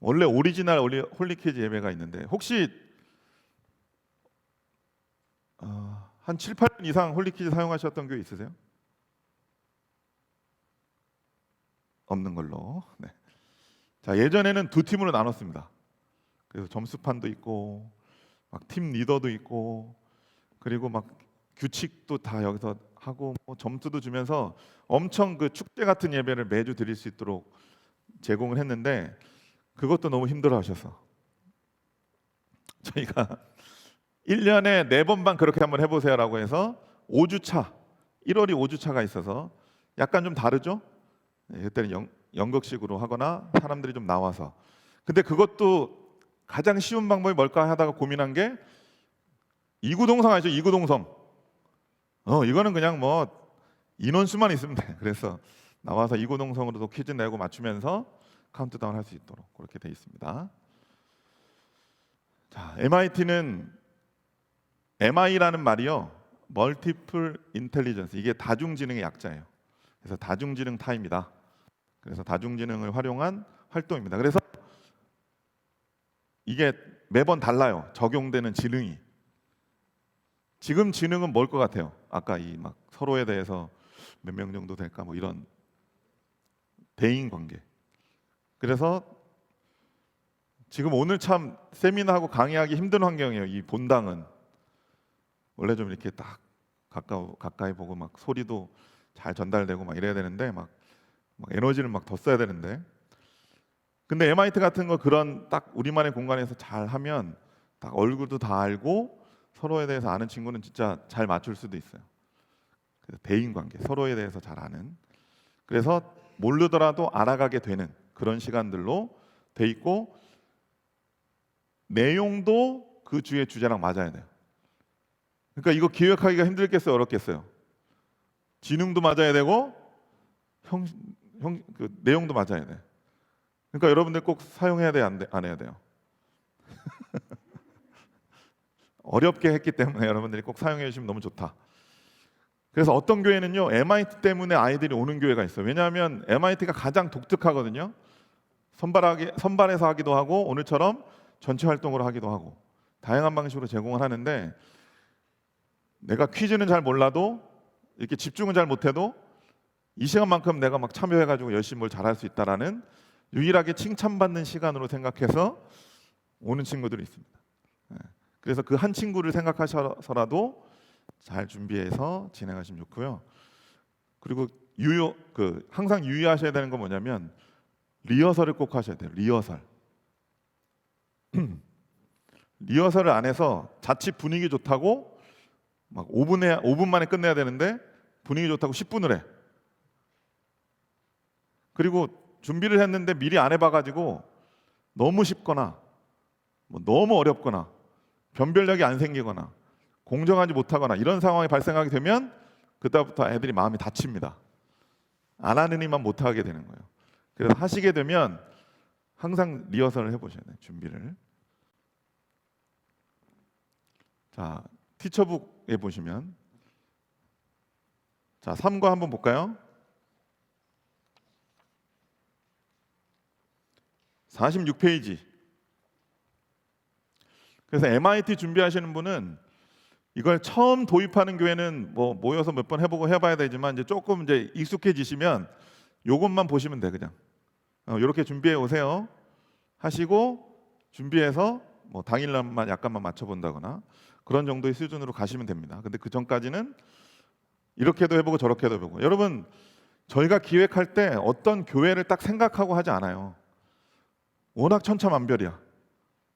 원래 오리지널 홀리키즈 예배가 있는데, 혹시 한 7, 8년 이상 홀리키즈 사용하셨던 교회 있으세요? 없는 걸로. 네. 자, 예전에는 두 팀으로 나눴습니다. 그래서 점수판도 있고 막 팀 리더도 있고, 그리고 막 규칙도 다 여기서 하고 뭐 점수도 주면서 엄청 그 축제 같은 예배를 매주 드릴 수 있도록 제공을 했는데, 그것도 너무 힘들어하셔서 저희가 1년에 4번만 그렇게 한번 해보세요라고 해서 5주차, 1월이 5주차가 있어서 약간 좀 다르죠? 그때는 연극식으로 하거나 사람들이 좀 나와서. 근데 그것도 가장 쉬운 방법이 뭘까 하다가 고민한 게 이구동성 아시죠? 이구동성. 이거는 그냥 뭐 인원수만 있으면 돼. 그래서 나와서 이구동성으로도 퀴즈 내고 맞추면서 카운트다운 할 수 있도록 그렇게 돼 있습니다. 자, MIT는 MI라는 말이요, 멀티플 인텔리전스, 이게 다중지능의 약자예요. 그래서 다중지능 타입이다. 그래서 다중지능을 활용한 활동입니다. 그래서 이게 매번 달라요. 적용되는 지능이. 지금 지능은 뭘 것 같아요? 아까 이 막 서로에 대해서 몇 명 정도 될까 뭐 이런 대인 관계. 그래서 지금 오늘 참 세미나하고 강의하기 힘든 환경이에요. 이 본당은 원래 좀 이렇게 딱 가까이 보고 막 소리도 잘 전달되고 막 이래야 되는데 막 에너지를 막 더 써야 되는데, 근데 MIT 같은 거 그런 딱 우리만의 공간에서 잘 하면 딱 얼굴도 다 알고 서로에 대해서 아는 친구는 진짜 잘 맞출 수도 있어요. 그래서 대인 관계, 서로에 대해서 잘 아는, 그래서 모르더라도 알아가게 되는 그런 시간들로 돼 있고, 내용도 그 주의 주제랑 맞아야 돼요. 그러니까 이거 기획하기가 힘들겠어요, 어렵겠어요? 지능도 맞아야 되고 그 내용도 맞아야 돼. 그러니까 여러분들 꼭 사용해야 돼, 안 해야 돼요? 어렵게 했기 때문에 여러분들이 꼭 사용해 주시면 너무 좋다. 그래서 어떤 교회는요, MIT 때문에 아이들이 오는 교회가 있어요. 왜냐하면 MIT가 가장 독특하거든요. 선발해서 하기도 하고 오늘처럼 전체 활동으로 하기도 하고 다양한 방식으로 제공을 하는데, 내가 퀴즈는 잘 몰라도 이렇게 집중은 잘 못해도 이 시간만큼 내가 막 참여해가지고 열심히 뭘 잘할 수 있다라는 유일하게 칭찬받는 시간으로 생각해서 오는 친구들이 있습니다. 그래서 그 한 친구를 생각하셔서라도 잘 준비해서 진행하시면 좋고요. 그리고 항상 유의하셔야 되는 건 뭐냐면 리허설을 꼭 하셔야 돼요. 리허설. 리허설을 안 해서 자칫 분위기 좋다고 막 5분 만에 끝내야 되는데 분위기 좋다고 10분을 해. 그리고 준비를 했는데 미리 안 해봐가지고 너무 쉽거나 뭐 너무 어렵거나 변별력이 안 생기거나 공정하지 못하거나 이런 상황이 발생하게 되면 그때부터 애들이 마음이 다칩니다. 안 하는 이만 못하게 되는 거예요. 그래서 하시게 되면 항상 리허설을 해보셔야 돼요. 준비를. 자, 티처북에 보시면, 자 3과 한번 볼까요? 46페이지. 그래서 MIT 준비하시는 분은 이걸 처음 도입하는 교회는 뭐 모여서 몇 번 해보고 해봐야 되지만 이제 조금 이제 익숙해지시면 이것만 보시면 돼. 그냥 이렇게 준비해 오세요 하시고 준비해서 뭐 당일날만 약간만 맞춰본다거나 그런 정도의 수준으로 가시면 됩니다. 근데 그 전까지는 이렇게도 해보고 저렇게도 해보고. 여러분, 저희가 기획할 때 어떤 교회를 딱 생각하고 하지 않아요. 워낙 천차만별이야.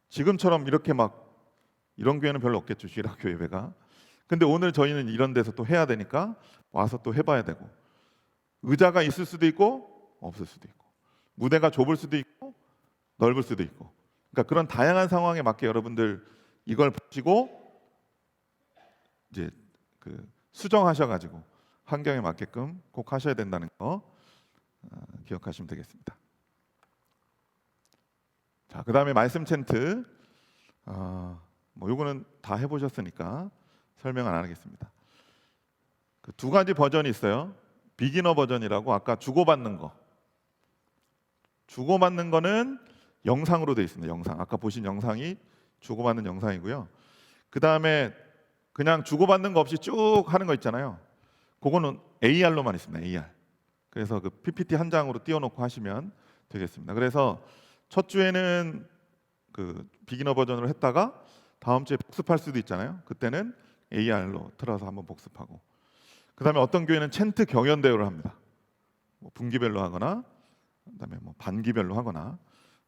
지금처럼 이렇게 막 이런 교회는 별로 없겠죠, 주일학교 예배가. 근데 오늘 저희는 이런 데서 또 해야 되니까 와서 또 해봐야 되고, 의자가 있을 수도 있고 없을 수도 있고, 무대가 좁을 수도 있고 넓을 수도 있고, 그러니까 그런 다양한 상황에 맞게 여러분들 이걸 보시고 이제 수정하셔가지고 환경에 맞게끔 꼭 하셔야 된다는 거 기억하시면 되겠습니다. 자, 그 다음에 말씀 챈트. 뭐 요거는 다 해보셨으니까 설명 안 하겠습니다. 그 두 가지 버전이 있어요. 비기너 버전이라고, 아까 주고받는 거. 주고받는 거는 영상으로 되어 있습니다. 영상. 아까 보신 영상이 주고받는 영상이고요. 그 다음에 그냥 주고받는 거 없이 쭉 하는 거 있잖아요. 그거는 AR로만 있습니다. AR. 그래서 그 PPT 한 장으로 띄워놓고 하시면 되겠습니다. 그래서 첫 주에는 그 비기너 버전으로 했다가 다음 주에 복습할 수도 있잖아요. 그때는 AR로 틀어서 한번 복습하고, 그 다음에 어떤 교회는 챈트 경연대회를 합니다. 뭐 분기별로 하거나 그다음에 뭐 반기별로 하거나,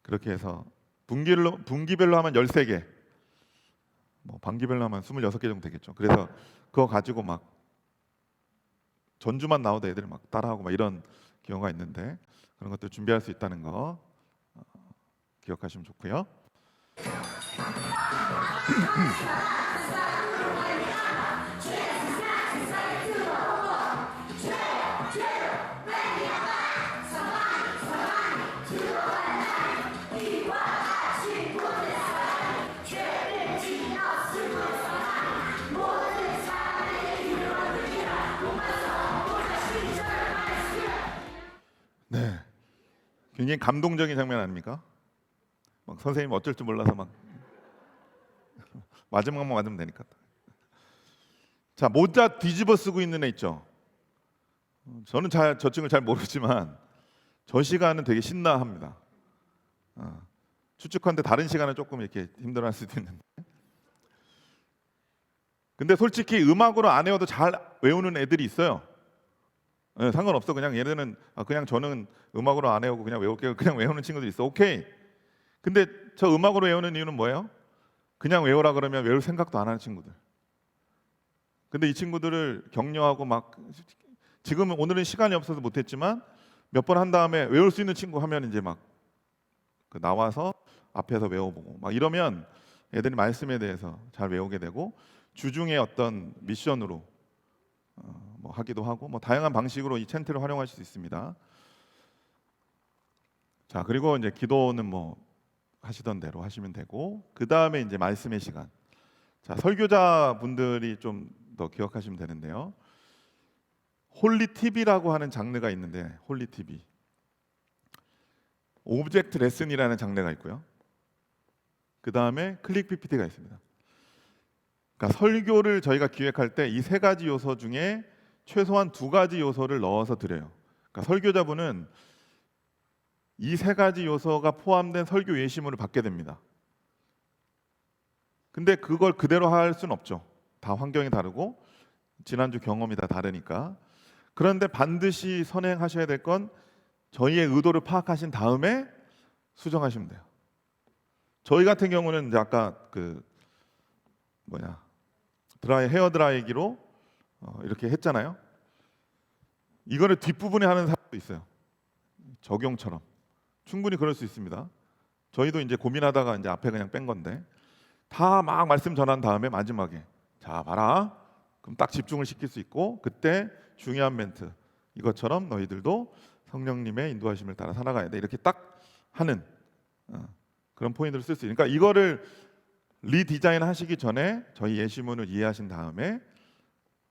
그렇게 해서 분기별로 하면 13개, 뭐 반기별로 하면 26개 정도 되겠죠. 그래서 그거 가지고 막 전주만 나오다 애들이 막 따라하고 막 이런 경우가 있는데, 그런 것들 준비할 수 있다는 거 기억하시면 좋고요. 네, 굉장히 감동적인 장면 아닙니까? 막 선생님 어쩔 줄 몰라서 막 마지막만 맞으면 되니까. 자, 모자 뒤집어 쓰고 있는 애 있죠. 저는 저 친구 잘 모르지만 저 시간은 되게 신나합니다. 추측컨대 다른 시간은 조금 이렇게 힘들어할 수도 있는데. 근데 솔직히 음악으로 안 외워도 잘 외우는 애들이 있어요. 네, 상관없어. 그냥 얘네는 그냥 저는 음악으로 안 외우고 그냥 외울게요. 그냥 외우는 친구들 있어. 오케이. 근데 저 음악으로 외우는 이유는 뭐예요? 그냥 외우라 그러면 외울 생각도 안 하는 친구들. 근데 이 친구들을 격려하고 막 지금은 오늘은 시간이 없어서 못했지만 몇 번 한 다음에 외울 수 있는 친구 하면 이제 막 나와서 앞에서 외워보고 막 이러면 애들이 말씀에 대해서 잘 외우게 되고 주중에 어떤 미션으로 뭐 하기도 하고 뭐 다양한 방식으로 이 챈트를 활용하실 수 있습니다. 자, 그리고 이제 기도는 뭐 하시던 대로 하시면 되고 그 다음에 이제 말씀의 시간. 자, 설교자 분들이 좀 더 기억하시면 되는데요. 홀리 TV라고 하는 장르가 있는데 홀리 TV. 오브젝트 레슨이라는 장르가 있고요. 그 다음에 클릭 PPT가 있습니다. 그러니까 설교를 저희가 기획할 때 이 세 가지 요소 중에 최소한 두 가지 요소를 넣어서 드려요. 그러니까 설교자분은 이 세 가지 요소가 포함된 설교 예시문을 받게 됩니다. 근데 그걸 그대로 할 수는 없죠. 다 환경이 다르고 지난주 경험이 다 다르니까. 그런데 반드시 선행하셔야 될 건 저희의 의도를 파악하신 다음에 수정하시면 돼요. 저희 같은 경우는 이제 아까 그 헤어 드라이기로 이렇게 했잖아요. 이거를 뒷부분에 하는 사람도 있어요. 적용처럼 충분히 그럴 수 있습니다. 저희도 이제 고민하다가 이제 앞에 그냥 뺀 건데 다 막 말씀 전한 다음에 마지막에 자 봐라. 그럼 딱 집중을 시킬 수 있고 그때 중요한 멘트 이것처럼 너희들도 성령님의 인도하심을 따라 살아가야 돼 이렇게 딱 하는 그런 포인트를 쓸 수 있으니까 이거를 리디자인 하시기 전에 저희 예시문을 이해하신 다음에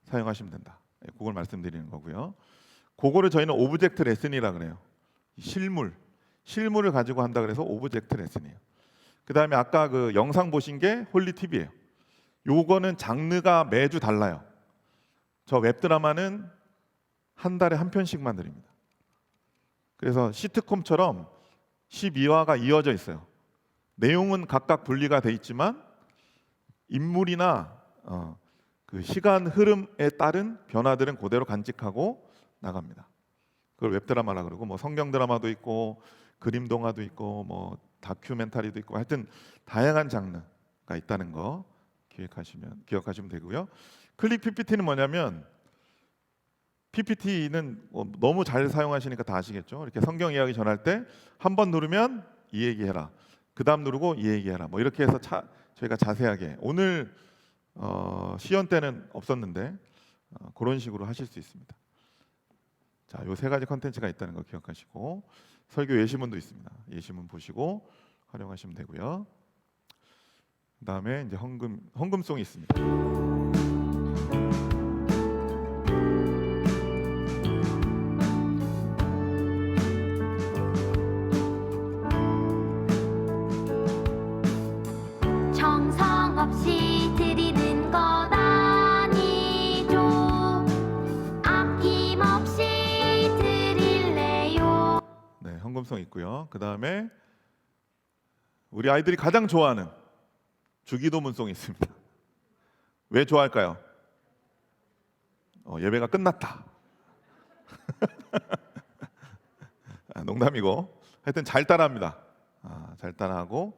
사용하시면 된다. 그걸 말씀드리는 거고요. 그거를 저희는 오브젝트 레슨이라 그래요. 실물을 가지고 한다 그래서 오브젝트 레슨이에요. 그 다음에 아까 그 영상 보신 게 홀리 TV예요. 요거는 장르가 매주 달라요. 저 웹드라마는 한 달에 한 편씩만 드립니다. 그래서 시트콤처럼 12화가 이어져 있어요. 내용은 각각 분리가 돼 있지만 인물이나 그 시간 흐름에 따른 변화들은 그대로 간직하고 나갑니다. 그걸 웹드라마라 그러고 뭐 성경 드라마도 있고 그림 동화도 있고 뭐 다큐멘터리도 있고 하여튼 다양한 장르가 있다는 거 기억하시면 되고요. 클릭 PPT는 뭐냐면 PPT는 너무 잘 사용하시니까 다 아시겠죠. 이렇게 성경 이야기 전할 때 한 번 누르면 이 얘기해라. 그 다음 누르고 이 얘기해라. 뭐 이렇게 해서 저희가 자세하게 오늘 시연 때는 없었는데 그런 식으로 하실 수 있습니다. 자, 요 세 가지 컨텐츠가 있다는 거 기억하시고 설교 예시문도 있습니다. 예시문 보시고 활용하시면 되고요. 그다음에 이제 헌금송이 있습니다.
정성 없이 드리는 것 아니죠. 아낌없이 드릴래요.
네, 헌금송 있고요. 그다음에 우리 아이들이 가장 좋아하는 주기도문송이 있습니다. 왜 좋아할까요? 예배가 끝났다. 농담이고 하여튼 잘 따라합니다. 잘 따라하고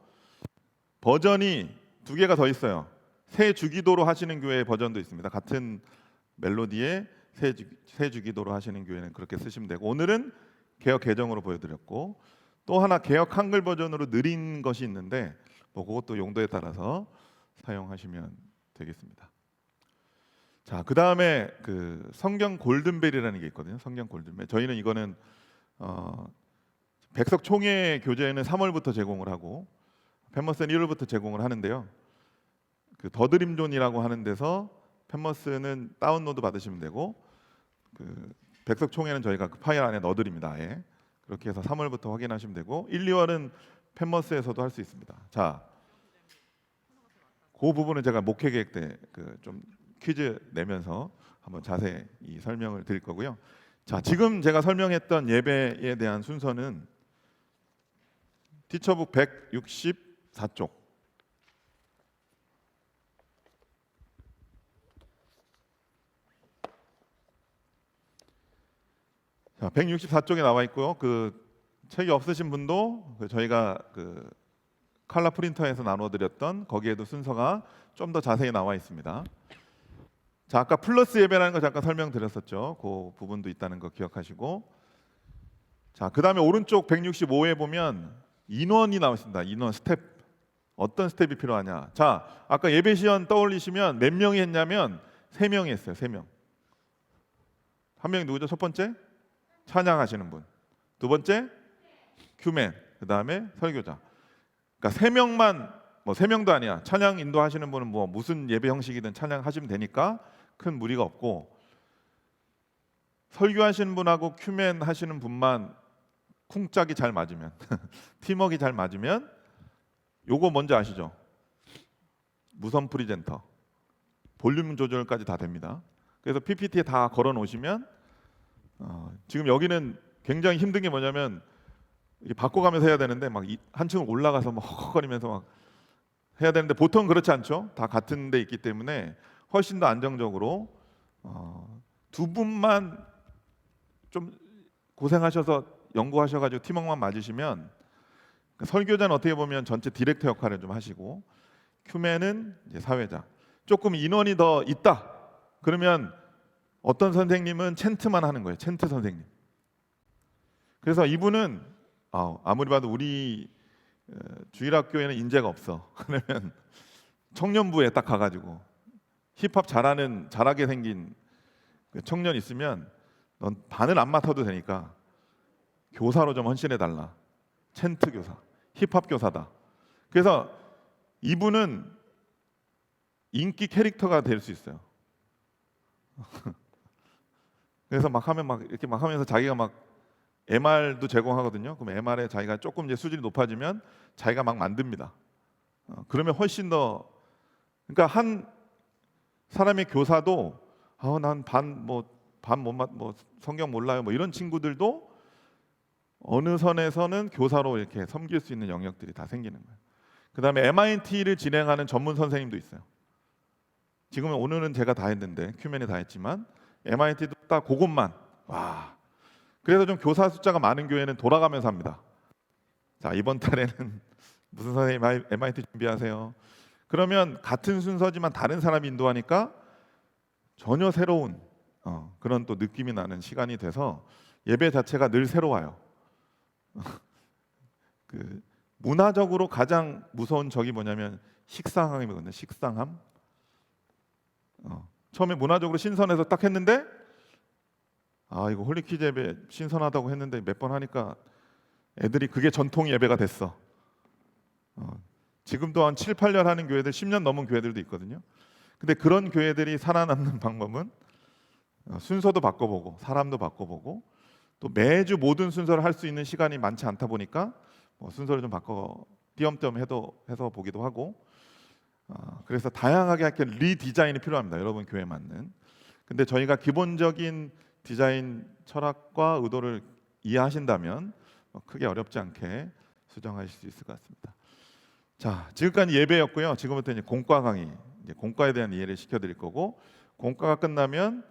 버전이 두 개가 더 있어요. 새 주기도로 하시는 교회 버전도 있습니다. 같은 멜로디에 새 주기도로 하시는 교회는 그렇게 쓰시면 되고 오늘은 개역 개정으로 보여드렸고 또 하나 개역 한글 버전으로 느린 것이 있는데 뭐 그것도 용도에 따라서 사용하시면 되겠습니다. 자, 그 다음에 그 성경 골든벨이라는 게 있거든요. 성경 골든벨. 저희는 이거는 백석 총회 교재는 3월부터 제공을 하고 펜머스는 1월부터 제공을 하는데요. 그 더드림존이라고 하는 데서 펜머스는 다운로드 받으시면 되고 그 백석 총회는 저희가 그 파일 안에 넣어드립니다. 아예. 그렇게 해서 3월부터 확인하시면 되고 1, 2월은 펜머스에서도 할 수 있습니다. 자, 그 부분은 제가 목회 계획 때 그 좀 퀴즈 내면서 한번 자세히 설명을 드릴 거고요. 자, 지금 제가 설명했던 예배에 대한 순서는 티처북 164쪽. 자, 164쪽에 나와 있고요. 그 책이 없으신 분도 저희가 그 컬러 프린터에서 나눠드렸던 거기에도 순서가 좀 더 자세히 나와 있습니다. 자, 아까 플러스 예배라는 거 잠깐 설명드렸었죠. 그 부분도 있다는 거 기억하시고, 자, 그 다음에 오른쪽 165에 보면 인원이 나와 있습니다. 인원 스텝, 어떤 스텝이 필요하냐. 자, 아까 예배 시연 떠올리시면 몇 명이 했냐면 3명이 했어요. 3명. 한 명이 누구죠? 첫 번째 찬양하시는 분, 두 번째 큐맨, 그 다음에 설교자. 그러니까 3명만, 뭐 3명도 아니야. 찬양 인도하시는 분은 뭐 무슨 예배 형식이든 찬양하시면 되니까 큰 무리가 없고, 설교하시는 분하고 큐맨 하시는 분만 쿵짝이 잘 맞으면 팀워크가 잘 맞으면 요거 뭔지 아시죠? 무선 프리젠터, 볼륨 조절까지 다 됩니다. 그래서 PPT에 다 걸어 놓으시면 지금 여기는 굉장히 힘든 게 뭐냐면 이게 바꿔가면서 해야 되는데 막 한층 올라가서 막 헉헉거리면서 막 해야 되는데 보통 그렇지 않죠. 다 같은 데 있기 때문에 훨씬 더 안정적으로 두 분만 좀 고생하셔서 연구하셔가지고 팀워크만 맞으시면, 설교자는 어떻게 보면 전체 디렉터 역할을 좀 하시고 큐맨은 이제 사회자. 조금 인원이 더 있다 그러면 어떤 선생님은 챈트만 하는 거예요. 챈트 선생님. 그래서 이분은 아무리 봐도 우리 주일학교에는 인재가 없어. 그러면 청년부에 딱 가가지고 힙합 잘하게 생긴 청년 있으면 넌 반을 안 맡아도 되니까 교사로 좀 헌신해 달라. 챈트 교사, 힙합 교사다. 그래서 이분은 인기 캐릭터가 될 수 있어요. 그래서 막 하면 막 이렇게 막 하면서 자기가 막 MR도 제공하거든요. 그럼 MR에 자기가 조금 이제 수준이 높아지면 자기가 막 만듭니다. 그러면 훨씬 더, 그러니까 한 사람의 교사도 난 뭐 성경 몰라요 뭐 이런 친구들도 어느 선에서는 교사로 이렇게 섬길 수 있는 영역들이 다 생기는 거예요. 그다음에 MIT를 진행하는 전문 선생님도 있어요. 지금은 오늘은 제가 다 했는데 큐맨이 다 했지만 MIT도 딱 그것만 와. 그래서 좀 교사 숫자가 많은 교회는 돌아가면서 합니다. 자, 이번 달에는 무슨 선생님 MIT 준비하세요. 그러면 같은 순서지만 다른 사람이 인도하니까 전혀 새로운 그런 또 느낌이 나는 시간이 돼서 예배 자체가 늘 새로워요. 그 문화적으로 가장 무서운 적이 뭐냐면 식상함이거든요. 식상함. 처음에 문화적으로 신선해서 딱 했는데 이거 홀리퀴즈 예배 신선하다고 했는데 몇 번 하니까 애들이 그게 전통 예배가 됐어. 지금도 한 7, 8년 하는 교회들, 10년 넘은 교회들도 있거든요. 근데 그런 교회들이 살아남는 방법은 순서도 바꿔보고 사람도 바꿔보고 또 매주 모든 순서를 할 수 있는 시간이 많지 않다 보니까 순서를 좀 바꿔 띄엄띄엄 해서 보기도 하고, 그래서 다양하게 이렇게 리디자인이 필요합니다. 여러분 교회에 맞는. 근데 저희가 기본적인 디자인 철학과 의도를 이해하신다면 크게 어렵지 않게 수정하실 수 있을 것 같습니다. 자, 지금까지 예배였고요. 지금부터 이제 공과 강의, 이제 공과에 대한 이해를 시켜드릴 거고, 공과가 끝나면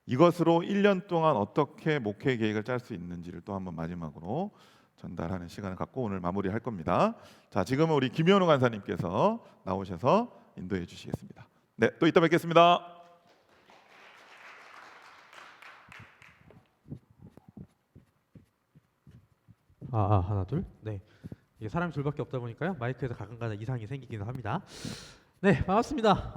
이것으로 1년 동안 어떻게 목회 계획을 짤 수 있는지를 또 한번 마지막으로 전달하는 시간을 갖고 오늘 마무리할 겁니다. 자, 지금은 우리 김현우 간사님께서 나오셔서 인도해 주시겠습니다. 네, 또 이따 뵙겠습니다.
하나 둘. 네. 이게 사람이 둘밖에 없다 보니까요. 마이크에서 가끔가다 이상이 생기기도 합니다. 네, 반갑습니다.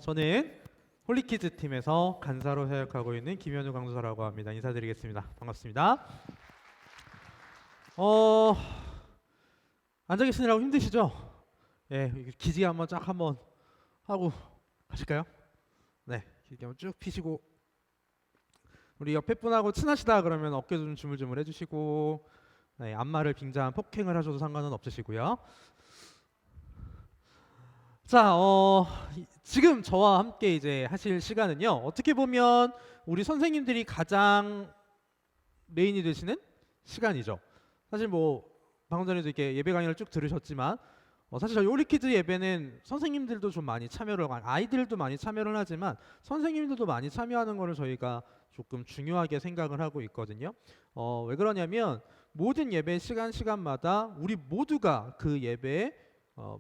저는 홀리키즈 팀에서 간사로 사역하고 있는 김현우 강사라고 합니다. 인사드리겠습니다. 반갑습니다. 앉아 계시느라고 힘드시죠? 예, 기지개 한번 쫙 한번 하고 가실까요? 네, 기지개 한번 쭉 피시고 우리 옆에 분하고 친하시다 그러면 어깨 좀 주물주물 해주시고, 네, 안마를 빙자한 폭행을 하셔도 상관은 없으시고요. 자, 지금 저와 함께 이제 하실 시간은요. 어떻게 보면 우리 선생님들이 가장 메인이 되시는 시간이죠. 사실 뭐 방금 전에도 이렇게 예배 강의를 쭉 들으셨지만 사실 저희 홀리키즈 예배는 선생님들도 좀 많이 참여를 아이들도 많이 참여를 하지만 선생님들도 많이 참여하는 거를 저희가 조금 중요하게 생각을 하고 있거든요. 왜 그러냐면 모든 예배 시간마다 우리 모두가 그 예배에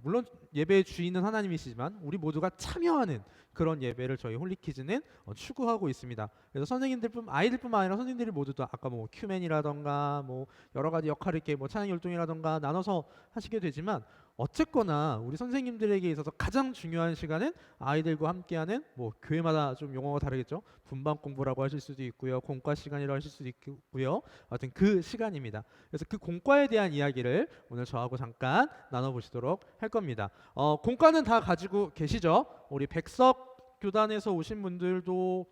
물론 예배의 주인은 하나님이시지만 우리 모두가 참여하는 그런 예배를 저희 홀리키즈는 추구하고 있습니다. 그래서 아이들뿐만 아니라 선생님들이 모두 다 아까 뭐 큐맨이라던가 뭐 여러 가지 역할을 이렇게 뭐 찬양 율동이라던가 나눠서 하시게 되지만 어쨌거나 우리 선생님들에게 있어서 가장 중요한 시간은 아이들과 함께하는 뭐 교회마다 좀 용어가 다르겠죠. 분반 공부라고 하실 수도 있고요, 공과 시간이라고 하실 수도 있고요. 하여튼 그 시간입니다. 그래서 그 공과에 대한 이야기를 오늘 저하고 잠깐 나눠보시도록 할 겁니다. 공과는 다 가지고 계시죠? 우리 백석 교단에서 오신 분들도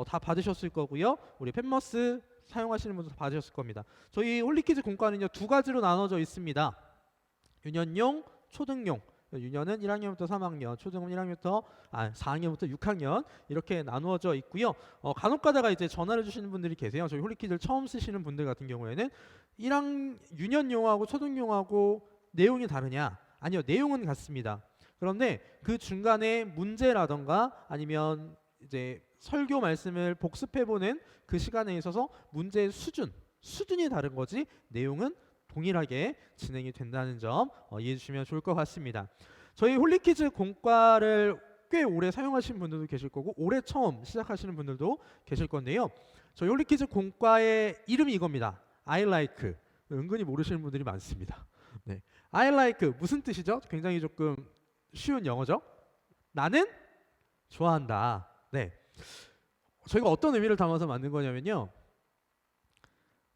다 받으셨을 거고요. 우리 펜머스 사용하시는 분도 다 받으셨을 겁니다. 저희 홀리키즈 공과는요 2가지로 나눠져 있습니다. 유년용, 초등용. 유년은 1학년부터 3학년, 초등은 4학년부터 6학년 이렇게 나누어져 있고요. 간혹가다가 이제 전화를 주시는 분들이 계세요. 저희 홀리키즈를 처음 쓰시는 분들 같은 경우에는 유년용하고 초등용하고 내용이 다르냐? 아니요, 내용은 같습니다. 그런데 그 중간에 문제라던가 아니면 이제 설교 말씀을 복습해보는 그 시간에 있어서 문제의 수준이 다른 거지 내용은 동일하게 진행이 된다는 점 이해해 주시면 좋을 것 같습니다. 저희 홀리키즈 공과를 꽤 오래 사용하신 분들도 계실 거고 올해 처음 시작하시는 분들도 계실 건데요. 저희 홀리키즈 공과의 이름이 이겁니다. I like. 은근히 모르시는 분들이 많습니다. 네. I like 무슨 뜻이죠? 굉장히 조금 쉬운 영어죠. 나는 좋아한다. 네. 저희가 어떤 의미를 담아서 만든 거냐면요.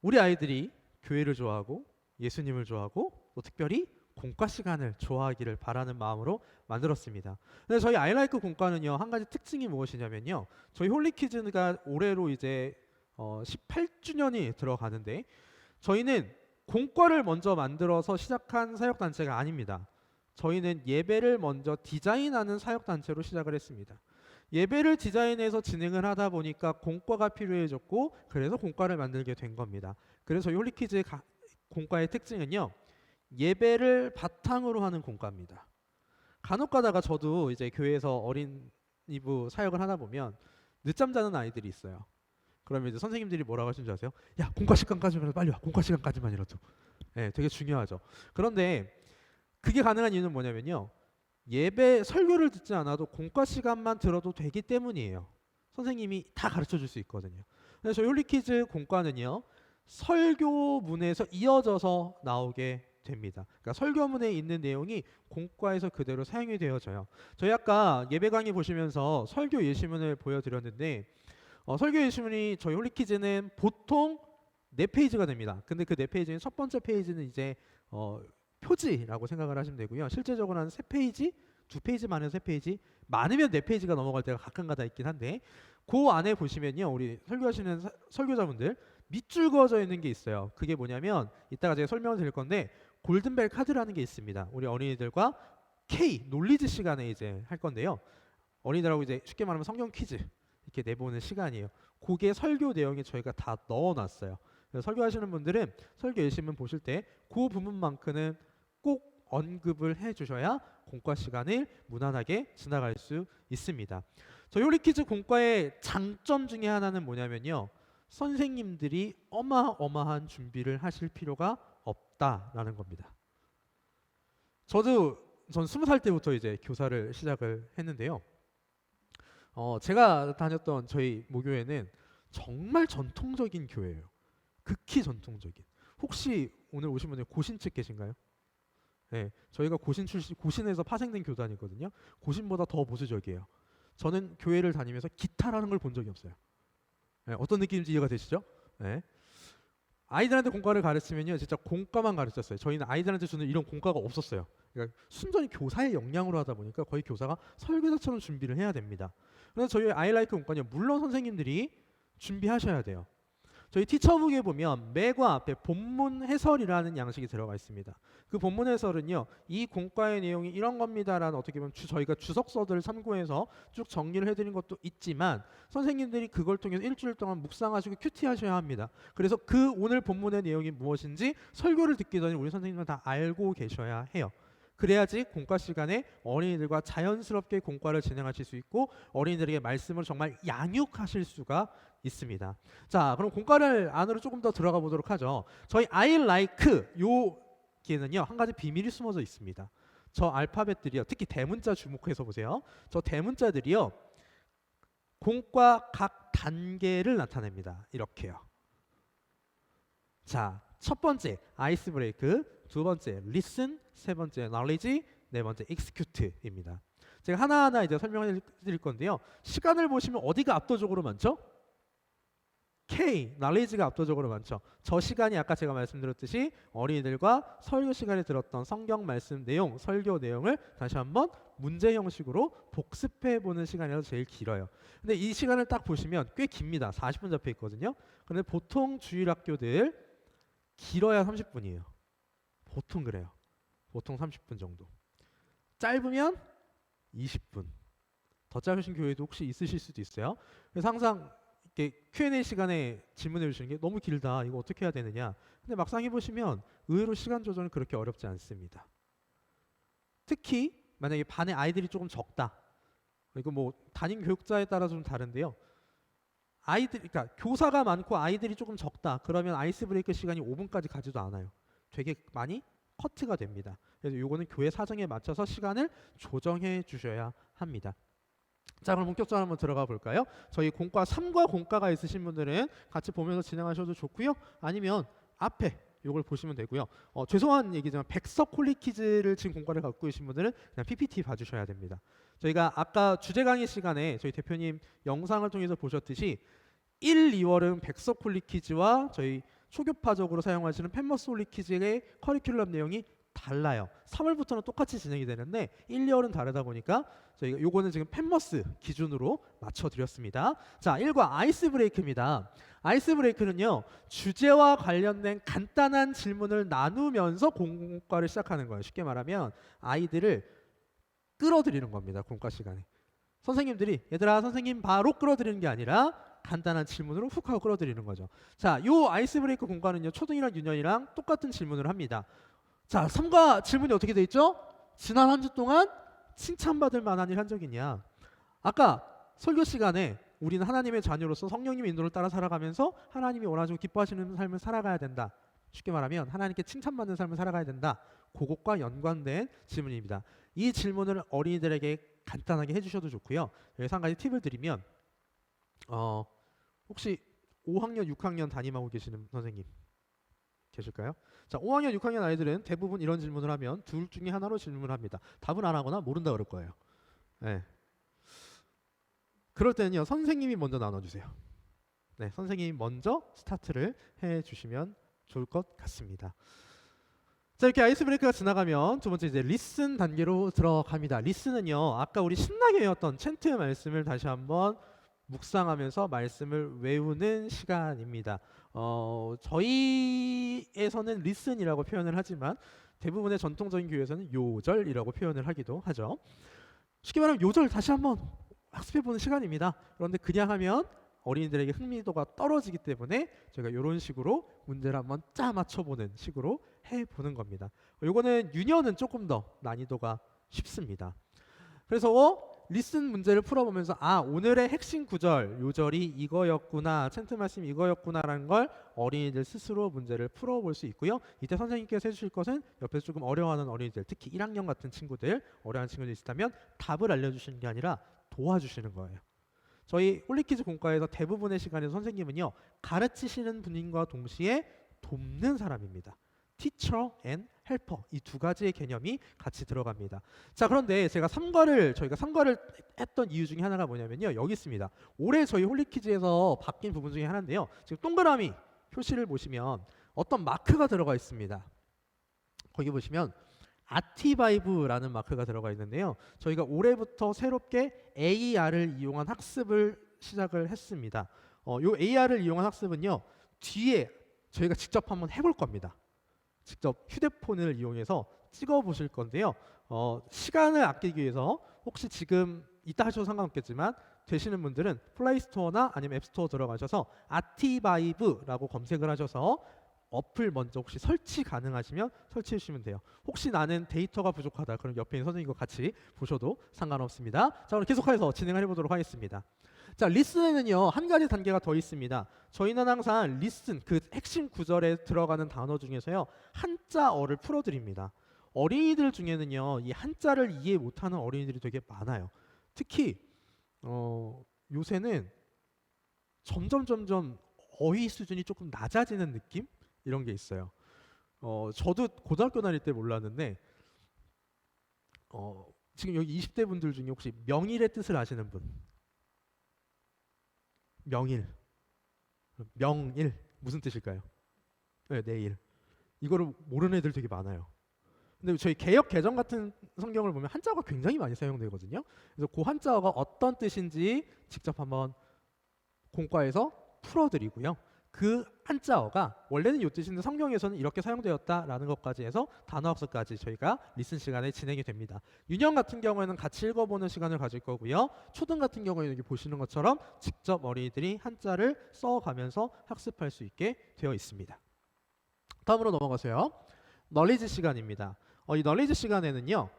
우리 아이들이 교회를 좋아하고 예수님을 좋아하고 또 특별히 공과 시간을 좋아하기를 바라는 마음으로 만들었습니다. 근데 저희 아이라이크 공과는요 한 가지 특징이 무엇이냐면요, 저희 홀리키즈가 올해로 이제 18주년이 들어가는데 저희는 공과를 먼저 만들어서 시작한 사역단체가 아닙니다. 저희는 예배를 먼저 디자인하는 사역단체로 시작을 했습니다. 예배를 디자인해서 진행을 하다 보니까 공과가 필요해졌고 그래서 공과를 만들게 된 겁니다. 그래서 저희 홀리키즈의 공과의 특징은요, 예배를 바탕으로 하는 공과입니다. 간혹가다가 저도 이제 교회에서 어린이부 사역을 하다 보면 늦잠 자는 아이들이 있어요. 그러면 이제 선생님들이 뭐라고 하시는 줄 아세요? 야, 공과 시간까지만 빨리 와. 공과 시간까지만이라도. 네, 되게 중요하죠. 그런데 그게 가능한 이유는 뭐냐면요, 예배 설교를 듣지 않아도 공과 시간만 들어도 되기 때문이에요. 선생님이 다 가르쳐 줄 수 있거든요. 그래서 저희 홀리키즈 공과는요, 설교문에서 이어져서 나오게 됩니다. 그러니까 설교문에 있는 내용이 공과에서 그대로 사용이 되어져요. 저희 아까 예배 강의 보시면서 설교 예시문을 보여드렸는데 설교 예시문이 저희 홀리키즈는 보통 4페이지가 됩니다. 근데 그 4페이지는 첫 번째 페이지는 이제 표지라고 생각을 하시면 되고요. 실제적으로 한 3페이지, 2페이지 많으면 3페이지, 많으면 4페이지가 넘어갈 때가 가끔가다 있긴 한데 그 안에 보시면요, 우리 설교하시는 설교자분들 밑줄 그어져 있는 게 있어요. 그게 뭐냐면 이따가 제가 설명을 드릴 건데 골든벨 카드라는 게 있습니다. 우리 어린이들과 K 놀리지 시간에 이제 할 건데요. 어린이들하고 이제 쉽게 말하면 성경 퀴즈 이렇게 내보는 시간이에요. 그게 설교 내용에 저희가 다 넣어놨어요. 그래서 설교하시는 분들은 설교 예시문 보실 때 그 부분만큼은 꼭 언급을 해주셔야 공과 시간을 무난하게 지나갈 수 있습니다. 저희 홀리키즈 공과의 장점 중에 하나는 뭐냐면요, 선생님들이 어마어마한 준비를 하실 필요가 없다라는 겁니다. 전 20살 때부터 이제 교사를 시작을 했는데요. 제가 다녔던 저희 모교회는 정말 전통적인 교회예요. 극히 전통적인. 혹시 오늘 오신 분들 고신 측 계신가요? 네, 저희가 고신에서 파생된 교단이거든요. 고신보다 더 보수적이에요. 저는 교회를 다니면서 기타라는 걸 본 적이 없어요. 네, 어떤 느낌인지 이해가 되시죠? 네. 아이들한테 공과를 가르치면요, 진짜 공과만 가르쳤어요. 저희는 아이들한테 주는 이런 공과가 없었어요. 그러니까 순전히 교사의 역량으로 하다 보니까 거의 교사가 설교자처럼 준비를 해야 됩니다. 그래서 저희 아이라이크 공과는요, 물론 선생님들이 준비하셔야 돼요. 저희 티처북에 보면 매과 앞에 본문 해설이라는 양식이 들어가 있습니다. 그 본문 해설은요, 이 공과의 내용이 이런 겁니다라는 어떻게 보면 저희가 주석서들을 참고해서 쭉 정리를 해드린 것도 있지만 선생님들이 그걸 통해서 일주일 동안 묵상하시고 큐티하셔야 합니다. 그래서 그 오늘 본문의 내용이 무엇인지 설교를 듣기 전에 우리 선생님은 다 알고 계셔야 해요. 그래야지 공과 시간에 어린이들과 자연스럽게 공과를 진행하실 수 있고 어린이들에게 말씀을 정말 양육하실 수가 있습니다. 자, 그럼 공과를 안으로 조금 더 들어가 보도록 하죠. 저희 I like 요기에는요 한 가지 비밀이 숨어져 있습니다. 저 알파벳들이요, 특히 대문자 주목해서 보세요. 저 대문자들이요 공과 각 단계를 나타냅니다. 이렇게요. 자, 첫 번째 아이스 브레이크, 두 번째 listen, 세 번째 knowledge, 네 번째 execute입니다. 제가 하나하나 이제 설명해 드릴 건데요. 시간을 보시면 어디가 압도적으로 많죠? K, knowledge가 압도적으로 많죠. 저 시간이 아까 제가 말씀드렸듯이 어린이들과 설교 시간에 들었던 성경 말씀 내용, 설교 내용을 다시 한번 문제 형식으로 복습해 보는 시간이라서 제일 길어요. 근데 이 시간을 딱 보시면 꽤 깁니다. 40분 잡혀 있거든요. 근데 보통 주일학교들 길어야 30분이에요. 보통 그래요. 보통 30분 정도. 짧으면 20분. 더 짧으신 교회도 혹시 있으실 수도 있어요. 그래서 항상 이렇게 Q&A 시간에 질문해 주시는 게 너무 길다. 이거 어떻게 해야 되느냐. 근데 막상 해보시면 의외로 시간 조절은 그렇게 어렵지 않습니다. 특히 만약에 반에 아이들이 조금 적다. 이거 뭐 담임 교육자에 따라 좀 다른데요. 그러니까 교사가 많고 아이들이 조금 적다. 그러면 아이스 브레이크 시간이 5분까지 가지도 않아요. 되게 많이 커트가 됩니다. 그래서 요거는 교회 사정에 맞춰서 시간을 조정해 주셔야 합니다. 자, 그럼 본격적으로 한번 들어가 볼까요? 저희 공과 3과 공과가 있으신 분들은 같이 보면서 진행하셔도 좋고요. 아니면 앞에 요걸 보시면 되고요. 죄송한 얘기지만 백석 홀리 퀴즈를 지금 공과를 갖고 계신 분들은 그냥 PPT 봐주셔야 됩니다. 저희가 아까 주제 강의 시간에 저희 대표님 영상을 통해서 보셨듯이 1, 2월은 백석 홀리 퀴즈와 저희 초교파적으로 사용하시는 펜머스 홀리 퀴즈의 커리큘럼 내용이 달라요. 3월부터는 똑같이 진행이 되는데 1, 2월은 다르다 보니까 저희가 요거는 지금 펜머스 기준으로 맞춰드렸습니다. 자, 1과 아이스 브레이크입니다. 아이스 브레이크는요, 주제와 관련된 간단한 질문을 나누면서 공과를 시작하는 거예요. 쉽게 말하면 아이들을 끌어들이는 겁니다. 공과 시간에. 선생님들이 얘들아 선생님 바로 끌어들이는 게 아니라 간단한 질문으로 훅 하고 끌어들이는 거죠. 자, 요 아이스 브레이크 공과는요, 초등이랑 유년이랑 똑같은 질문을 합니다. 자, 3과 질문이 어떻게 돼 있죠? 지난 한 주 동안 칭찬받을 만한 일 한 적 있냐? 아까 설교 시간에 우리는 하나님의 자녀로서 성령님의 인도를 따라 살아가면서 하나님이 원하시고 기뻐하시는 삶을 살아가야 된다. 쉽게 말하면 하나님께 칭찬받는 삶을 살아가야 된다. 그것과 연관된 질문입니다. 이 질문을 어린이들에게 간단하게 해주셔도 좋고요. 여기서 한 가지 팁을 드리면 혹시 5학년, 6학년 담임하고 계시는 선생님 계실까요? 자, 5학년, 6학년 아이들은 대부분 이런 질문을 하면 둘 중에 하나로 질문을 합니다. 답은 안 하거나 모른다 그럴 거예요. 네. 그럴 때는요, 선생님이 먼저 나눠주세요. 네, 선생님이 먼저 스타트를 해주시면 좋을 것 같습니다. 자, 이렇게 아이스 브레이크가 지나가면 두 번째 이제 리슨 단계로 들어갑니다. 리슨은요, 아까 우리 신나게 외웠던 챈트의 말씀을 다시 한번 묵상하면서 말씀을 외우는 시간입니다. 저희에서는 리슨이라고 표현을 하지만 대부분의 전통적인 교회에서는 요절이라고 표현을 하기도 하죠. 쉽게 말하면 요절 다시 한번 학습해보는 시간입니다. 그런데 그냥 하면 어린이들에게 흥미도가 떨어지기 때문에 저희가 이런 식으로 문제를 한번 짜 맞춰보는 식으로 해보는 겁니다. 요거는 유년은 조금 더 난이도가 쉽습니다. 그래서 리슨 문제를 풀어보면서 오늘의 핵심 구절, 요절이 이거였구나, 챈트 말씀이 이거였구나라는 걸 어린이들 스스로 문제를 풀어볼 수 있고요. 이때 선생님께서 해주실 것은 옆에서 조금 어려워하는 어린이들, 특히 1학년 같은 친구들, 어려워하는 친구들 있다면 답을 알려주시는 게 아니라 도와주시는 거예요. 저희 홀리키즈 공과에서 대부분의 시간에서 선생님은요, 가르치시는 분인과 동시에 돕는 사람입니다. teacher and helper, 이 두 가지의 개념이 같이 들어갑니다. 자, 그런데 저희가 3과를 했던 이유 중에 하나가 뭐냐면요, 여기 있습니다. 올해 저희 홀리키즈에서 바뀐 부분 중에 하나인데요, 지금 동그라미 표시를 보시면 어떤 마크가 들어가 있습니다. 거기 보시면 아티바이브라는 마크가 들어가 있는데요, 저희가 올해부터 새롭게 AR을 이용한 학습을 시작을 했습니다. 요 AR을 이용한 학습은요. 뒤에 저희가 직접 한번 해볼 겁니다. 직접 휴대폰을 이용해서 찍어 보실 건데요. 시간을 아끼기 위해서 혹시 지금 이따 하셔도 상관없겠지만 되시는 분들은 플레이스토어나 아니면 앱스토어 들어가셔서 아티바이브라고 검색을 하셔서 어플 먼저 혹시 설치 가능하시면 설치해 주시면 돼요. 혹시 나는 데이터가 부족하다 그럼 옆에 있는 선생님과 같이 보셔도 상관없습니다. 자, 그럼 계속해서 진행을 해보도록 하겠습니다. 자, 리슨에는요 한 가지 단계가 더 있습니다. 저희는 항상 리슨 그 핵심 구절에 들어가는 단어 중에서요 한자어를 풀어드립니다. 어린이들 중에는요 이 한자를 이해 못하는 어린이들이 되게 많아요. 특히 요새는 점점 어휘 수준이 조금 낮아지는 느낌 이런 게 있어요. 저도 고등학교 다닐 때 몰랐는데 지금 여기 20대 분들 중에 혹시 명일의 뜻을 아시는 분? 명일 무슨 뜻일까요? 네, 내일. 이거를 모르는 애들 되게 많아요. 근데 저희 개역 개정 같은 성경을 보면 한자어가 굉장히 많이 사용되거든요. 그래서 그 한자어가 어떤 뜻인지 직접 한번 공과에서 풀어드리고요. 그 한자어가 원래는 이 뜻인데 성경에서는 이렇게 사용되었다라는 것까지 해서 단어학습까지 저희가 리슨 시간에 진행이 됩니다. 유년 같은 경우에는 같이 읽어보는 시간을 가질 거고요. 초등 같은 경우에는 여기 보시는 것처럼 직접 어린이들이 한자를 써가면서 학습할 수 있게 되어 있습니다. 다음으로 넘어가세요. 널리지 시간입니다. 이 널리지 시간에는요.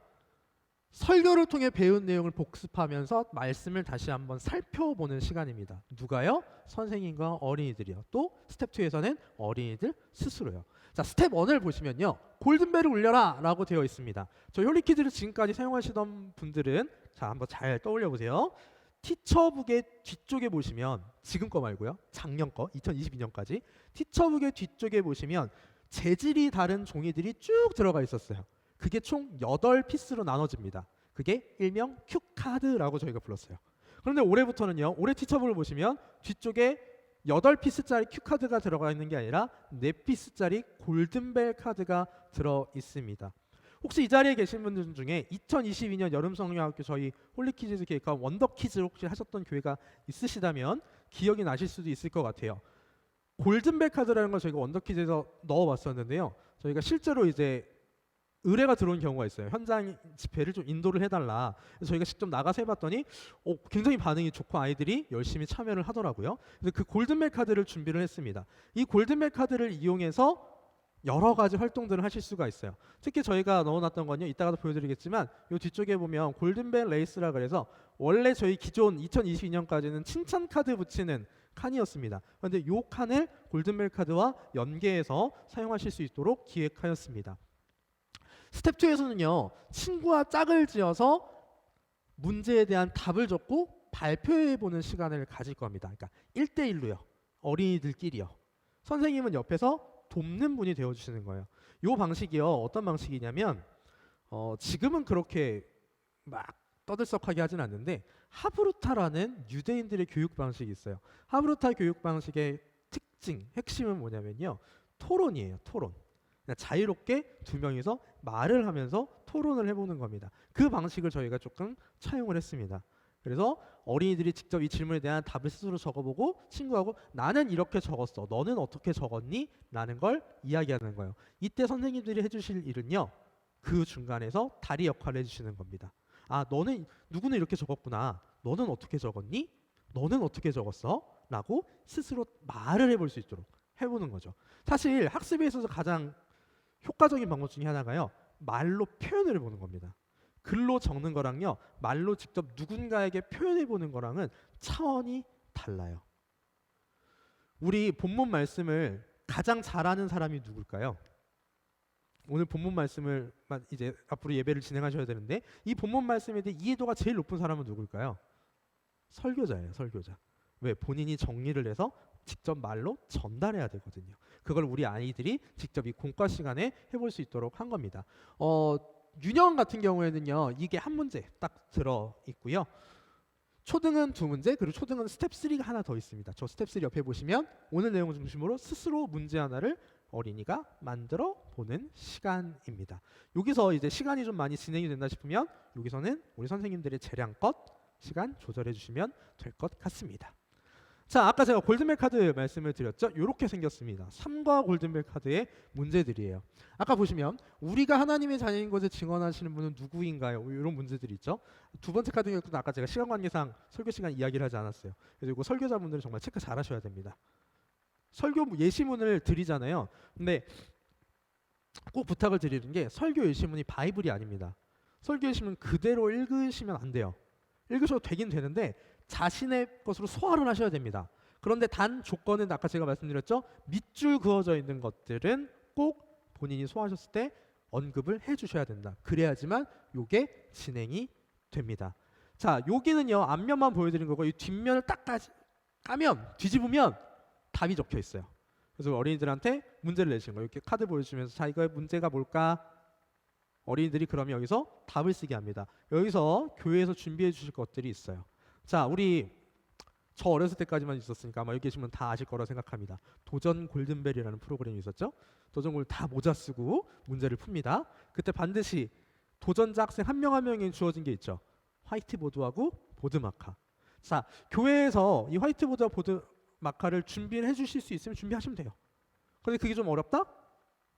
설교를 통해 배운 내용을 복습하면서 말씀을 다시 한번 살펴보는 시간입니다. 누가요? 선생님과 어린이들이요. 또 스텝 2에서는 어린이들 스스로요. 자, 스텝 1을 보시면요. 골든벨을 울려라 라고 되어 있습니다. 저희 홀리키즈를 지금까지 사용하시던 분들은 자, 한번 잘 떠올려 보세요. 티처북의 뒤쪽에 보시면 지금 거 말고요. 작년 거 2022년까지 티처북의 뒤쪽에 보시면 재질이 다른 종이들이 쭉 들어가 있었어요. 그게 총 8피스로 나눠집니다. 그게 일명 큐카드라고 저희가 불렀어요. 그런데 올해부터는요. 올해 티처북을 보시면 뒤쪽에 8피스짜리 큐카드가 들어가 있는 게 아니라 4피스짜리 골든벨 카드가 들어 있습니다. 혹시 이 자리에 계신 분들 중에 2022년 여름성경학교 저희 홀리키즈에서 기획한 원더키즈 혹시 하셨던 교회가 있으시다면 기억이 나실 수도 있을 것 같아요. 골든벨 카드라는 걸 저희가 원더키즈에서 넣어봤었는데요. 저희가 실제로 이제 의뢰가 들어온 경우가 있어요. 현장 집회를 좀 인도를 해달라. 그래서 저희가 직접 나가서 해봤더니 굉장히 반응이 좋고 아이들이 열심히 참여를 하더라고요. 그래서 그 골든벨 카드를 준비를 했습니다. 이 골든벨 카드를 이용해서 여러 가지 활동들을 하실 수가 있어요. 특히 저희가 넣어놨던 건요. 이따가도 보여드리겠지만 이 뒤쪽에 보면 골든벨 레이스라 그래서 원래 저희 기존 2022년까지는 칭찬 카드 붙이는 칸이었습니다. 그런데 이 칸을 골든벨 카드와 연계해서 사용하실 수 있도록 기획하였습니다. 스텝 2에서는요. 친구와 짝을 지어서 문제에 대한 답을 적고 발표해보는 시간을 가질 겁니다. 그러니까 1대1로요. 어린이들끼리요. 선생님은 옆에서 돕는 분이 되어주시는 거예요. 이 방식이요. 어떤 방식이냐면 지금은 그렇게 막 떠들썩하게 하진 않는데 하브루타라는 유대인들의 교육 방식이 있어요. 하브루타 교육 방식의 특징, 핵심은 뭐냐면요. 토론이에요. 토론. 그냥 자유롭게 두 명이서 말을 하면서 토론을 해보는 겁니다. 그 방식을 저희가 조금 차용을 했습니다. 그래서 어린이들이 직접 이 질문에 대한 답을 스스로 적어보고 친구하고 나는 이렇게 적었어. 너는 어떻게 적었니? 라는 걸 이야기하는 거예요. 이때 선생님들이 해주실 일은요. 그 중간에서 다리 역할을 해주시는 겁니다. 아, 누구는 이렇게 적었구나. 너는 어떻게 적었니? 너는 어떻게 적었어? 라고 스스로 말을 해볼 수 있도록 해보는 거죠. 사실 학습에 있어서 가장 효과적인 방법 중에 하나가요. 말로 표현을 해보는 겁니다. 글로 적는 거랑요. 말로 직접 누군가에게 표현해보는 거랑은 차원이 달라요. 우리 본문 말씀을 가장 잘하는 사람이 누굴까요? 오늘 본문 말씀을 이제 앞으로 예배를 진행하셔야 되는데 이 본문 말씀에 대해 이해도가 제일 높은 사람은 누굴까요? 설교자예요. 설교자. 왜? 본인이 정리를 해서 직접 말로 전달해야 되거든요. 그걸 우리 아이들이 직접 이 공과 시간에 해볼 수 있도록 한 겁니다. 유년 같은 경우에는요. 이게 한 문제 딱 들어 있고요. 초등은 2문제, 그리고 초등은 스텝 3가 하나 더 있습니다. 저 스텝 3 옆에 보시면 오늘 내용을 중심으로 스스로 문제 하나를 어린이가 만들어 보는 시간입니다. 여기서 이제 시간이 좀 많이 진행이 된다 싶으면 여기서는 우리 선생님들의 재량껏 시간 조절해 주시면 될 것 같습니다. 자, 아까 제가 골든벨 카드 말씀을 드렸죠. 이렇게 생겼습니다. 3과 골든벨 카드의 문제들이에요. 아까 보시면 우리가 하나님의 자녀인 것을 증언하시는 분은 누구인가요? 이런 문제들이 있죠. 두 번째 카드 경우는 아까 제가 시간 관계상 설교 시간 이야기를 하지 않았어요. 그래서 이거 설교자분들은 정말 체크 잘 하셔야 됩니다. 설교 예시문을 드리잖아요. 근데 꼭 부탁을 드리는 게 설교 예시문이 바이블이 아닙니다. 설교 예시문 그대로 읽으시면 안 돼요. 읽으셔도 되긴 되는데 자신의 것으로 소화를 하셔야 됩니다. 그런데 단 조건은 아까 제가 말씀드렸죠. 밑줄 그어져 있는 것들은 꼭 본인이 소화하셨을 때 언급을 해주셔야 된다. 그래야지만 요게 진행이 됩니다. 자, 여기는요 앞면만 보여드린 거고 이 뒷면을 딱 까면 뒤집으면 답이 적혀 있어요. 그래서 어린이들한테 문제를 내시는 거예요. 이렇게 카드 보여주면서 자 이거의 문제가 뭘까? 어린이들이 그러면 여기서 답을 쓰게 합니다. 여기서 교회에서 준비해 주실 것들이 있어요. 자, 저 어렸을 때까지만 있었으니까 아마 여기 계시면 다 아실 거라 생각합니다. 도전 골든벨이라는 프로그램이 있었죠. 도전 골 다 모자 쓰고 문제를 풉니다. 그때 반드시 도전자 학생 한 명 한 명이 주어진 게 있죠. 화이트보드하고 보드마카. 자, 교회에서 이 화이트보드와 보드마카를 준비를 해주실 수 있으면 준비하시면 돼요. 그런데 그게 좀 어렵다?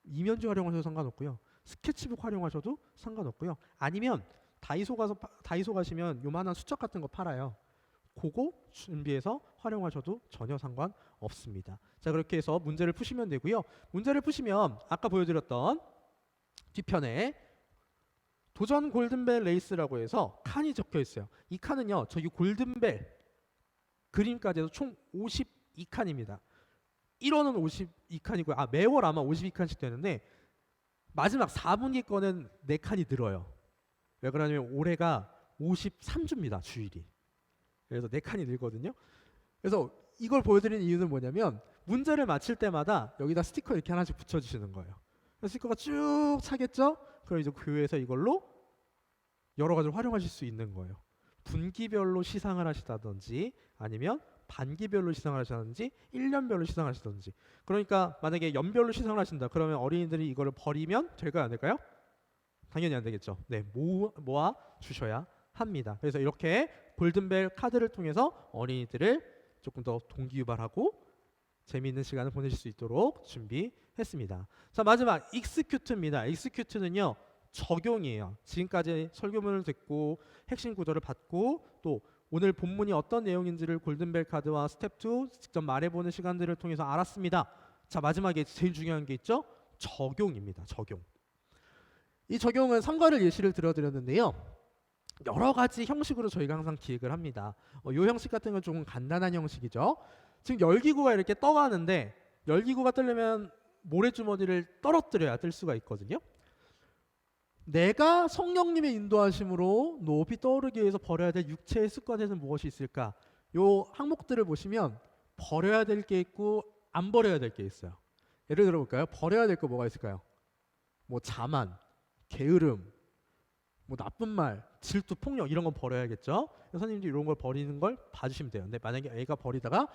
이면지 활용하셔도 상관없고요. 스케치북 활용하셔도 상관없고요. 아니면 다이소 가시면 요만한 수첩 같은 거 팔아요. 그거 준비해서 활용하셔도 전혀 상관없습니다. 자, 그렇게 해서 문제를 푸시면 되고요. 문제를 푸시면 아까 보여드렸던 뒤편에 도전 골든벨 레이스라고 해서 칸이 적혀 있어요. 이 칸은요, 저기 골든벨 그림까지 해서 총 52칸입니다. 1원은 52칸이고요. 매월 아마 52칸씩 되는데 마지막 4분기 거는 4칸이 늘어요. 왜 그러냐면 올해가 53주입니다. 주일이. 그래서 4칸이 늘거든요. 그래서 이걸 보여드리는 이유는 뭐냐면 문제를 맞힐 때마다 여기다 스티커 이렇게 하나씩 붙여주시는 거예요. 스티커가 쭉 차겠죠? 그럼 이제 교회에서 이걸로 여러 가지로 활용하실 수 있는 거예요. 분기별로 시상을 하시다든지 아니면 반기별로 시상을 하시든지 1년별로 시상을 하시든지. 그러니까 만약에 연별로 시상을 하신다. 그러면 어린이들이 이거를 버리면 될까요? 안 될까요? 당연히 안 되겠죠. 네, 모아 주셔야 합니다. 그래서 이렇게 골든벨 카드를 통해서 어린이들을 조금 더 동기유발하고 재미있는 시간을 보내실 수 있도록 준비했습니다. 자, 마지막 익스큐트입니다. 익스큐트는요 적용이에요. 지금까지 설교문을 듣고 핵심 구조를 받고 또 오늘 본문이 어떤 내용인지를 골든벨 카드와 스텝 2 직접 말해보는 시간들을 통해서 알았습니다. 자, 마지막에 제일 중요한 게 있죠. 적용입니다. 적용. 이 적용은 3과를 예시를 들어드렸는데요. 여러 가지 형식으로 저희가 항상 기획을 합니다. 이 형식 같은 건 조금 간단한 형식이죠. 지금 열기구가 이렇게 떠가는데 열기구가 뜨려면 모래주머니를 떨어뜨려야 뜰 수가 있거든요. 내가 성령님의 인도하심으로 높이 떠오르기 위해서 버려야 될 육체의 습관에는 무엇이 있을까? 요 항목들을 보시면 버려야 될 게 있고 안 버려야 될 게 있어요. 예를 들어 볼까요? 버려야 될 거 뭐가 있을까요? 뭐 자만, 게으름, 뭐 나쁜 말, 질투, 폭력 이런 건 버려야겠죠. 선생님들이 이런 걸 버리는 걸 봐주시면 돼요. 근데 만약에 애가 버리다가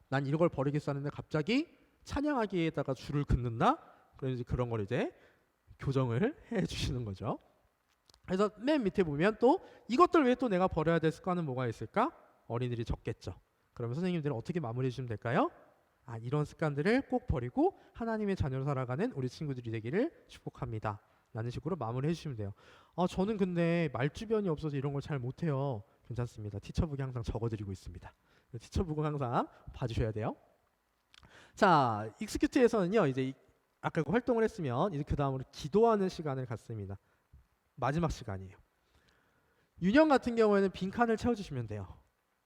난 이런 걸 버리겠어 하는데 갑자기 찬양하기에다가 줄을 긋는다? 그럼 이제 그런 걸 이제 교정을 해주시는 거죠. 그래서 맨 밑에 보면 또 이것들 외에 또 내가 버려야 될 습관은 뭐가 있을까? 어린이들이 적겠죠. 그러면 선생님들은 어떻게 마무리해 주시면 될까요? 이런 습관들을 꼭 버리고 하나님의 자녀로 살아가는 우리 친구들이 되기를 축복합니다. 라는 식으로 마무리해 주시면 돼요. 저는 근데 말주변이 없어서 이런 걸 잘 못해요. 괜찮습니다. 티처북에 항상 적어드리고 있습니다. 티처북은 항상 봐주셔야 돼요. 자, 익스큐트에서는요. 이제 아까 그 활동을 했으면 이제 그 다음으로 기도하는 시간을 갖습니다. 마지막 시간이에요. 유년 같은 경우에는 빈칸을 채워주시면 돼요.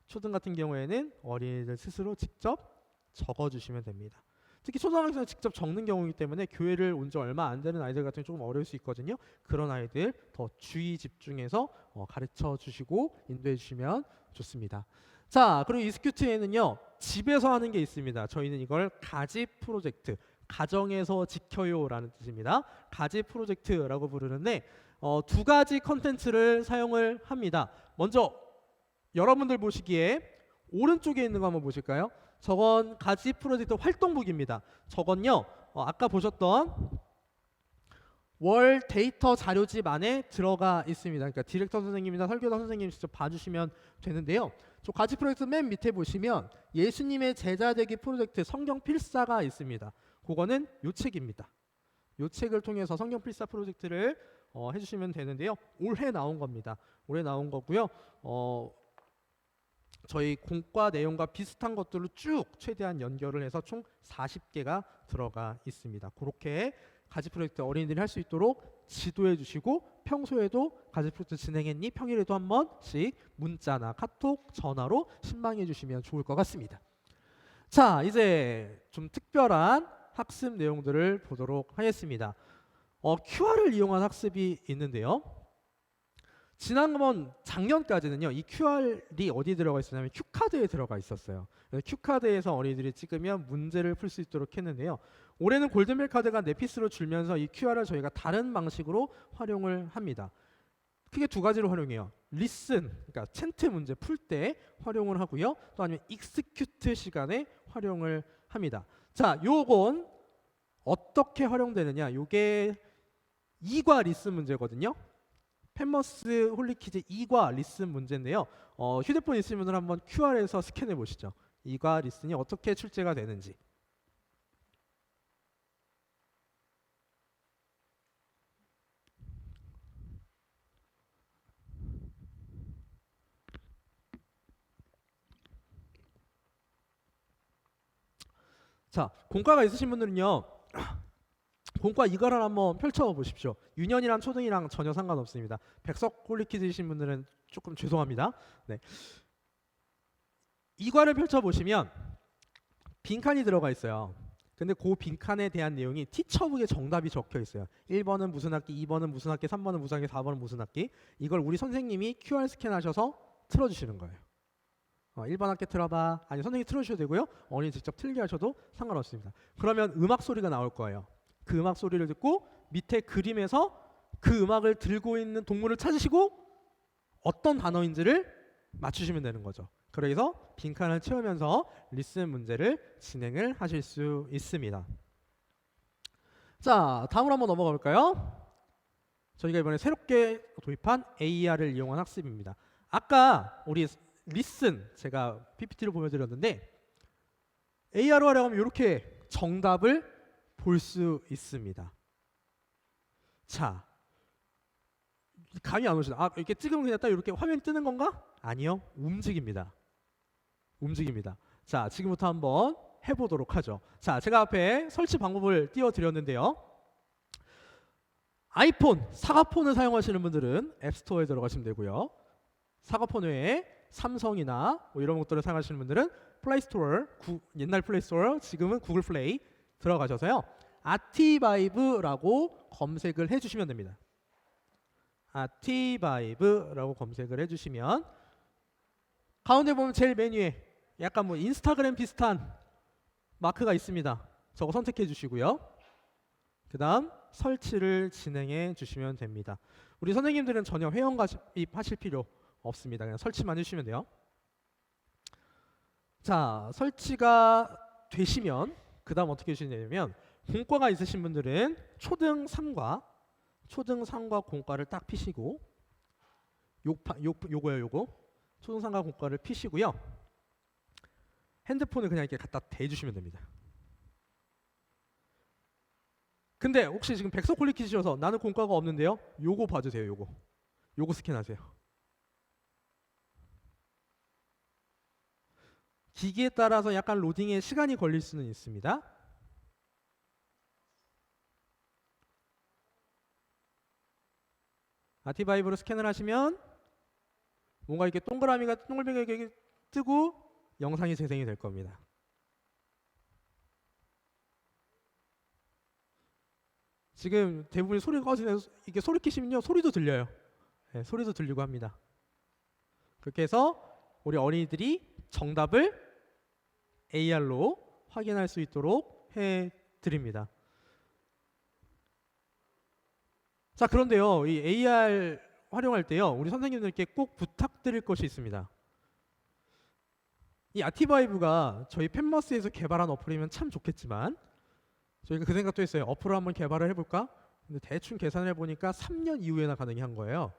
초등 같은 경우에는 어린이들 스스로 직접 적어주시면 됩니다. 특히 초등학생은 직접 적는 경우이기 때문에 교회를 온 지 얼마 안 되는 아이들 같은 경우 조금 어려울 수 있거든요. 그런 아이들 더 주의 집중해서 가르쳐 주시고 인도해 주시면 좋습니다. 자, 그리고 익스큐트에는요 집에서 하는 게 있습니다. 저희는 이걸 가지 프로젝트, 가정에서 지켜요라는 뜻입니다. 가지 프로젝트라고 부르는데 두 가지 컨텐츠를 사용을 합니다. 먼저 여러분들 보시기에 오른쪽에 있는 거 한번 보실까요? 저건 가지 프로젝트 활동북입니다. 저건요 아까 보셨던 월 데이터 자료집 안에 들어가 있습니다. 그러니까 디렉터 선생님이나 설교사 선생님이 직접 봐주시면 되는데요. 저 과제 프로젝트 맨 밑에 보시면 예수님의 제자 되기 프로젝트 성경 필사가 있습니다. 그거는 요 책입니다. 요 책을 통해서 성경 필사 프로젝트를 해주시면 되는데요. 올해 나온 겁니다. 올해 나온 거고요. 저희 공과 내용과 비슷한 것들로 쭉 최대한 연결을 해서 총 40개가 들어가 있습니다. 그렇게 가지 프로젝트 어린이들이 할 수 있도록 지도해 주시고 평소에도 가지 프로젝트 진행했니? 평일에도 한 번씩 문자나 카톡, 전화로 신망해 주시면 좋을 것 같습니다. 자, 이제 좀 특별한 학습 내용들을 보도록 하겠습니다. QR을 이용한 학습이 있는데요. 지난번 작년까지는요, 이 QR이 어디 들어가 있었냐면 큐카드에 들어가 있었어요. 큐카드에서 어린이들이 찍으면 문제를 풀 수 있도록 했는데요. 올해는 골든벨 카드가 네피스로 줄면서 이 QR을 저희가 다른 방식으로 활용을 합니다. 크게 두 가지로 활용해요. 리슨, 그러니까 챈트 문제 풀 때 활용을 하고요. 또 아니면 익스큐트 시간에 활용을 합니다. 자, 요건 어떻게 활용되느냐? 요게 2과 리슨 문제거든요. 펜머스 홀리키즈 2과 리슨 문제인데요. 휴대폰 있으신 분들 한번 QR에서 스캔해 보시죠. 2과 리슨이 어떻게 출제가 되는지. 자, 공과가 있으신 분들은요. 공과 이거를 한번 펼쳐 보십시오. 유년이랑 초등이랑 전혀 상관없습니다. 백석 홀리키즈이신 분들은 조금 죄송합니다. 네. 이과를 펼쳐 보시면 빈칸이 들어가 있어요. 근데 그 빈칸에 대한 내용이 티처북에 정답이 적혀 있어요. 1번은 무슨 학기, 2번은 무슨 학기, 3번은 무슨 학기, 4번은 무슨 학기. 이걸 우리 선생님이 QR 스캔하셔서 틀어주시는 거예요. 1번 학기 틀어봐. 아니 선생님이 틀어주셔도 되고요. 어린이 직접 틀게 하셔도 상관없습니다. 그러면 음악 소리가 나올 거예요. 그 음악 소리를 듣고 밑에 그림에서 그 음악을 들고 있는 동물을 찾으시고 어떤 단어인지를 맞추시면 되는 거죠. 그래서 빈칸을 채우면서 리슨 문제를 진행을 하실 수 있습니다. 자, 다음으로 한번 넘어가 볼까요? 저희가 이번에 새롭게 도입한 AR을 이용한 학습입니다. 아까 우리 리슨 제가 PPT로 보여드렸는데 AR로 하려면 이렇게 정답을 볼 수 있습니다. 자, 감이 안 오시나? 이렇게 찍으면 그냥 딱 이렇게 화면이 뜨는 건가? 아니요, 움직입니다. 움직입니다. 자, 지금부터 한번 해보도록 하죠. 자, 제가 앞에 설치 방법을 띄워드렸는데요. 아이폰, 사과폰을 사용하시는 분들은 앱스토어에 들어가시면 되고요. 사과폰 외에 삼성이나 뭐 이런 것들을 사용하시는 분들은 플레이스토어, 옛날 플레이스토어, 지금은 구글 플레이 들어가셔서요. 아티바이브라고 검색을 해주시면 됩니다. 아티바이브라고 검색을 해주시면 가운데 보면 제일 메뉴에 약간 뭐 인스타그램 비슷한 마크가 있습니다. 저거 선택해 주시고요. 그 다음 설치를 진행해 주시면 됩니다. 우리 선생님들은 전혀 회원 가입하실 필요 없습니다. 그냥 설치만 해주시면 돼요. 자, 설치가 되시면 그 다음 어떻게 해주시냐면 공과가 있으신 분들은 초등 3과 공과를 딱 피시고 요거예요. 요거 초등 3과 공과를 피시고요. 핸드폰을 그냥 이렇게 갖다 대주시면 됩니다. 근데 혹시 지금 백석 홀리키즈셔서 나는 공과가 없는데요. 요거 봐주세요. 요거 스캔하세요. 기기에 따라서 약간 로딩에 시간이 걸릴 수는 있습니다. 아티바이브로 스캔을 하시면 뭔가 이렇게 동그라미가 이렇게 뜨고 영상이 재생이 될 겁니다. 지금 대부분 소리가 꺼지면서 이게 소리 키시면요 소리도 들려요. 네, 소리도 들리고 합니다. 그렇게 해서 우리 어린이들이 정답을 AR로 확인할 수 있도록 해드립니다. 자, 그런데요, 이 AR 활용할 때요, 우리 선생님들께 꼭 부탁드릴 것이 있습니다. 이 아티바이브가 저희 펜머스에서 개발한 어플이면 참 좋겠지만 저희가 그 생각도 했어요. 어플을 한번 개발을 해볼까? 근데 대충 계산을 해보니까 3년 이후에나 가능한 거예요.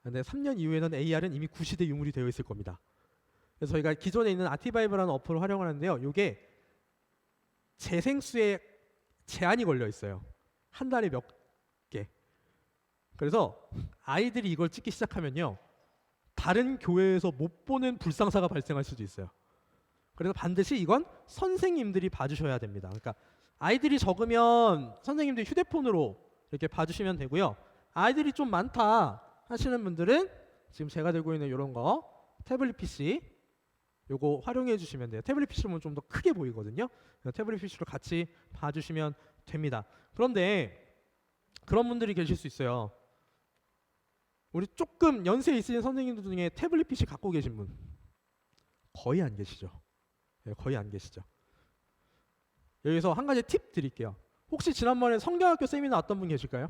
근데 3년 이후에는 AR은 이미 구시대 유물이 되어 있을 겁니다. 그래서 저희가 기존에 있는 아티바이브라는 어플을 활용하는데요. 이게 재생수에 제한이 걸려 있어요. 한 달에 몇 개. 그래서 아이들이 이걸 찍기 시작하면요, 다른 교회에서 못 보는 불상사가 발생할 수도 있어요. 그래서 반드시 이건 선생님들이 봐주셔야 됩니다. 그러니까 아이들이 적으면 선생님들이 휴대폰으로 이렇게 봐주시면 되고요. 아이들이 좀 많다 하시는 분들은 지금 제가 들고 있는 이런 거 태블릿 PC 요거 활용해 주시면 돼요. 태블릿 PC를 보면 좀 더 크게 보이거든요. 태블릿 PC로 같이 봐주시면 됩니다. 그런데 그런 분들이 계실 수 있어요. 우리 조금 연세 있으신 선생님들 중에 태블릿 PC 갖고 계신 분 거의 안 계시죠. 네, 거의 안 계시죠. 여기서 한 가지 팁 드릴게요. 혹시 지난번에 성경학교 세미나 왔던 분 계실까요?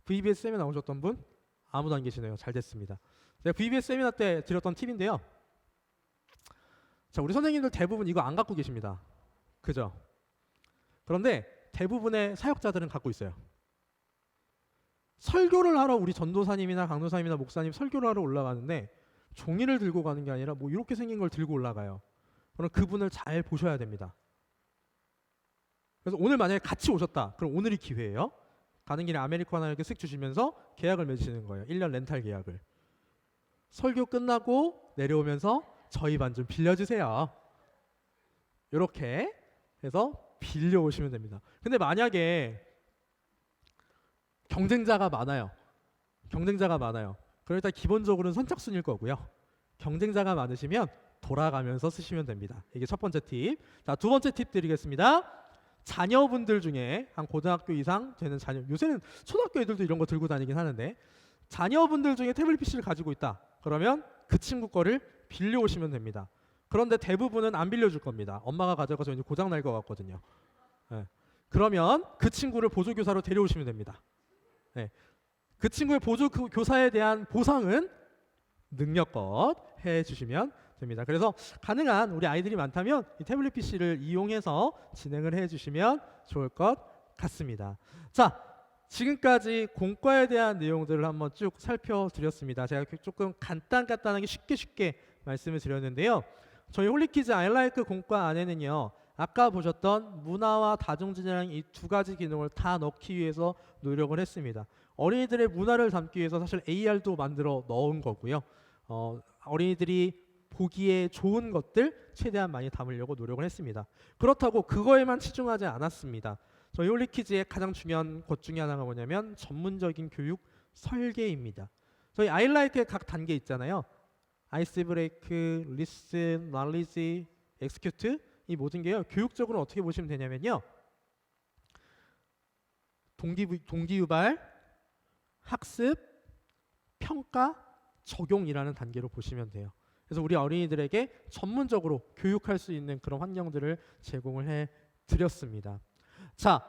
VBS 세미나 오셨던 분? 아무도 안 계시네요. 잘 됐습니다. 제가 VBS 세미나 때 드렸던 팁인데요. 자, 우리 선생님들 대부분 이거 안 갖고 계십니다. 그죠? 그런데 대부분의 사역자들은 갖고 있어요. 설교를 하러 우리 전도사님이나 강도사님이나 목사님 설교를 하러 올라가는데 종이를 들고 가는 게 아니라 뭐 이렇게 생긴 걸 들고 올라가요. 그럼 그분을 잘 보셔야 됩니다. 그래서 오늘 만약에 같이 오셨다. 그럼 오늘이 기회예요. 가는 길에 아메리카노 이렇게 쓱 주시면서 계약을 맺으시는 거예요. 1년 렌탈 계약을. 설교 끝나고 내려오면서 저희 반 좀 빌려주세요. 이렇게 해서 빌려오시면 됩니다. 근데 만약에 경쟁자가 많아요. 경쟁자가 많아요. 그럼 일단 기본적으로는 선착순일 거고요. 경쟁자가 많으시면 돌아가면서 쓰시면 됩니다. 이게 첫 번째 팁. 자, 두 번째 팁 드리겠습니다. 자녀분들 중에 한 고등학교 이상 되는 자녀, 요새는 초등학교 애들도 이런 거 들고 다니긴 하는데, 자녀분들 중에 태블릿 PC를 가지고 있다. 그러면 그 친구 거를 빌려오시면 됩니다. 그런데 대부분은 안 빌려줄 겁니다. 엄마가 가져가서 이제 고장 날 것 같거든요. 네. 그러면 그 친구를 보조교사로 데려오시면 됩니다. 네. 그 친구의 보조교사에 대한 보상은 능력껏 해주시면 됩니다. 그래서 가능한 우리 아이들이 많다면 이 태블릿 PC를 이용해서 진행을 해주시면 좋을 것 같습니다. 자, 지금까지 공과에 대한 내용들을 한번 쭉 살펴드렸습니다. 제가 조금 간단하게 쉽게 말씀을 드렸는데요. 저희 홀리키즈 아이라이크 공과 안에는요, 아까 보셨던 문화와 다중진행 이 두 가지 기능을 다 넣기 위해서 노력을 했습니다. 어린이들의 문화를 담기 위해서 사실 AR도 만들어 넣은 거고요. 어린이들이 보기에 좋은 것들 최대한 많이 담으려고 노력을 했습니다. 그렇다고 그거에만 치중하지 않았습니다. 저희 홀리키즈의 가장 중요한 것 중에 하나가 뭐냐면 전문적인 교육 설계입니다. 저희 아이라이크의 각 단계 있잖아요. 아이스 브레이크, 리슨, 날리지, 엑스큐트, 이 모든 게요, 교육적으로 어떻게 보시면 되냐면요, 동기유발, 학습, 평가, 적용이라는 단계로 보시면 돼요. 그래서 우리 어린이들에게 전문적으로 교육할 수 있는 그런 환경들을 제공을 해 드렸습니다. 자,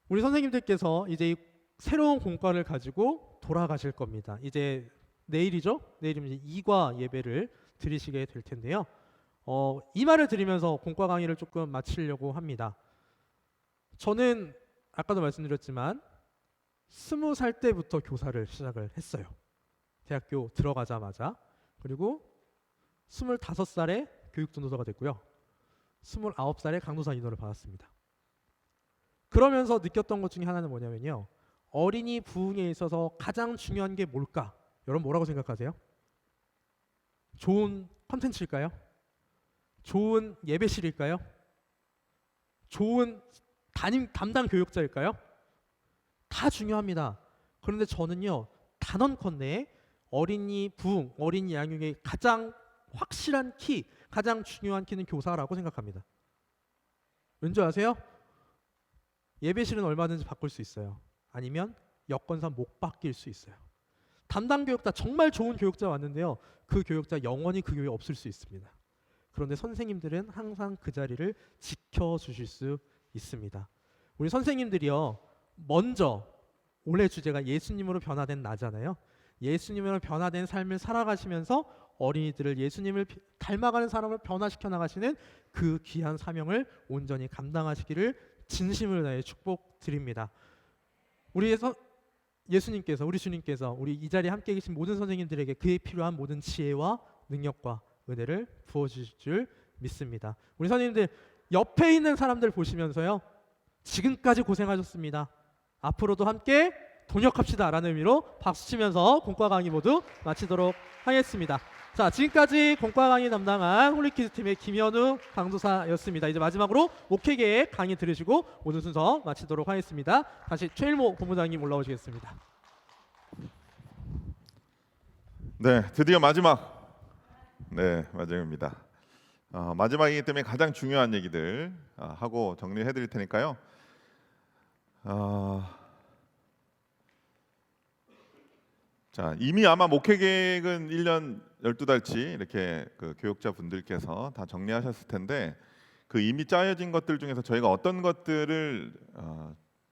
우리 선생님들께서 이제 이 새로운 공과를 가지고 돌아가실 겁니다. 이제 내일이죠? 내일이면 이제 2과 예배를 드리시게 될 텐데요. 이 말을 드리면서 공과 강의를 조금 마치려고 합니다. 저는 아까도 말씀드렸지만 20살 때부터 교사를 시작을 했어요. 대학교 들어가자마자. 그리고 25살에 교육전도사가 됐고요. 29살에 강도사 인원을 받았습니다. 그러면서 느꼈던 것 중에 하나는 뭐냐면요, 어린이 부흥에 있어서 가장 중요한 게 뭘까? 여러분 뭐라고 생각하세요? 좋은 컨텐츠일까요? 좋은 예배실일까요? 좋은 담당 교육자일까요? 다 중요합니다. 그런데 저는요, 단언컨대 어린이 부흥, 어린이 양육의 가장 확실한 키, 가장 중요한 키는 교사라고 생각합니다. 왠지 아세요? 예배실은 얼마든지 바꿀 수 있어요. 아니면 여건상 못 바뀔 수 있어요. 담당 교육자, 정말 좋은 교육자 왔는데요, 그 교육자 영원히 그 교회에 없을 수 있습니다. 그런데 선생님들은 항상 그 자리를 지켜주실 수 있습니다. 우리 선생님들이요, 먼저 올해 주제가 예수님으로 변화된 나잖아요. 예수님으로 변화된 삶을 살아가시면서 어린이들을 예수님을 닮아가는 사람을 변화시켜 나가시는 그 귀한 사명을 온전히 감당하시기를 진심을 다해 축복드립니다. 우리 예수님께서, 우리 주님께서 우리 이 자리에 함께 계신 모든 선생님들에게 그에 필요한 모든 지혜와 능력과 은혜를 부어주실 줄 믿습니다. 우리 선생님들 옆에 있는 사람들 보시면서요, 지금까지 고생하셨습니다. 앞으로도 함께 동역합시다라는 의미로 박수 치면서 공과 강의 모두 마치도록 하겠습니다. 자, 지금까지 공과 강의 담당한 홀리키즈 팀의 김현우 강도사였습니다. 이제 마지막으로 목회계획 강의 들으시고 오늘 순서 마치도록 하겠습니다. 다시 최일모 본부장님 올라오시겠습니다.
네, 드디어 마지막. 네, 마지막입니다. 마지막이기 때문에 가장 중요한 얘기들 하고 정리해 드릴 테니까요. 자, 이미 아마 목회 계획은 1년 12달치 이렇게 그 교육자 분들께서 다 정리하셨을 텐데, 그 이미 짜여진 것들 중에서 저희가 어떤 것들을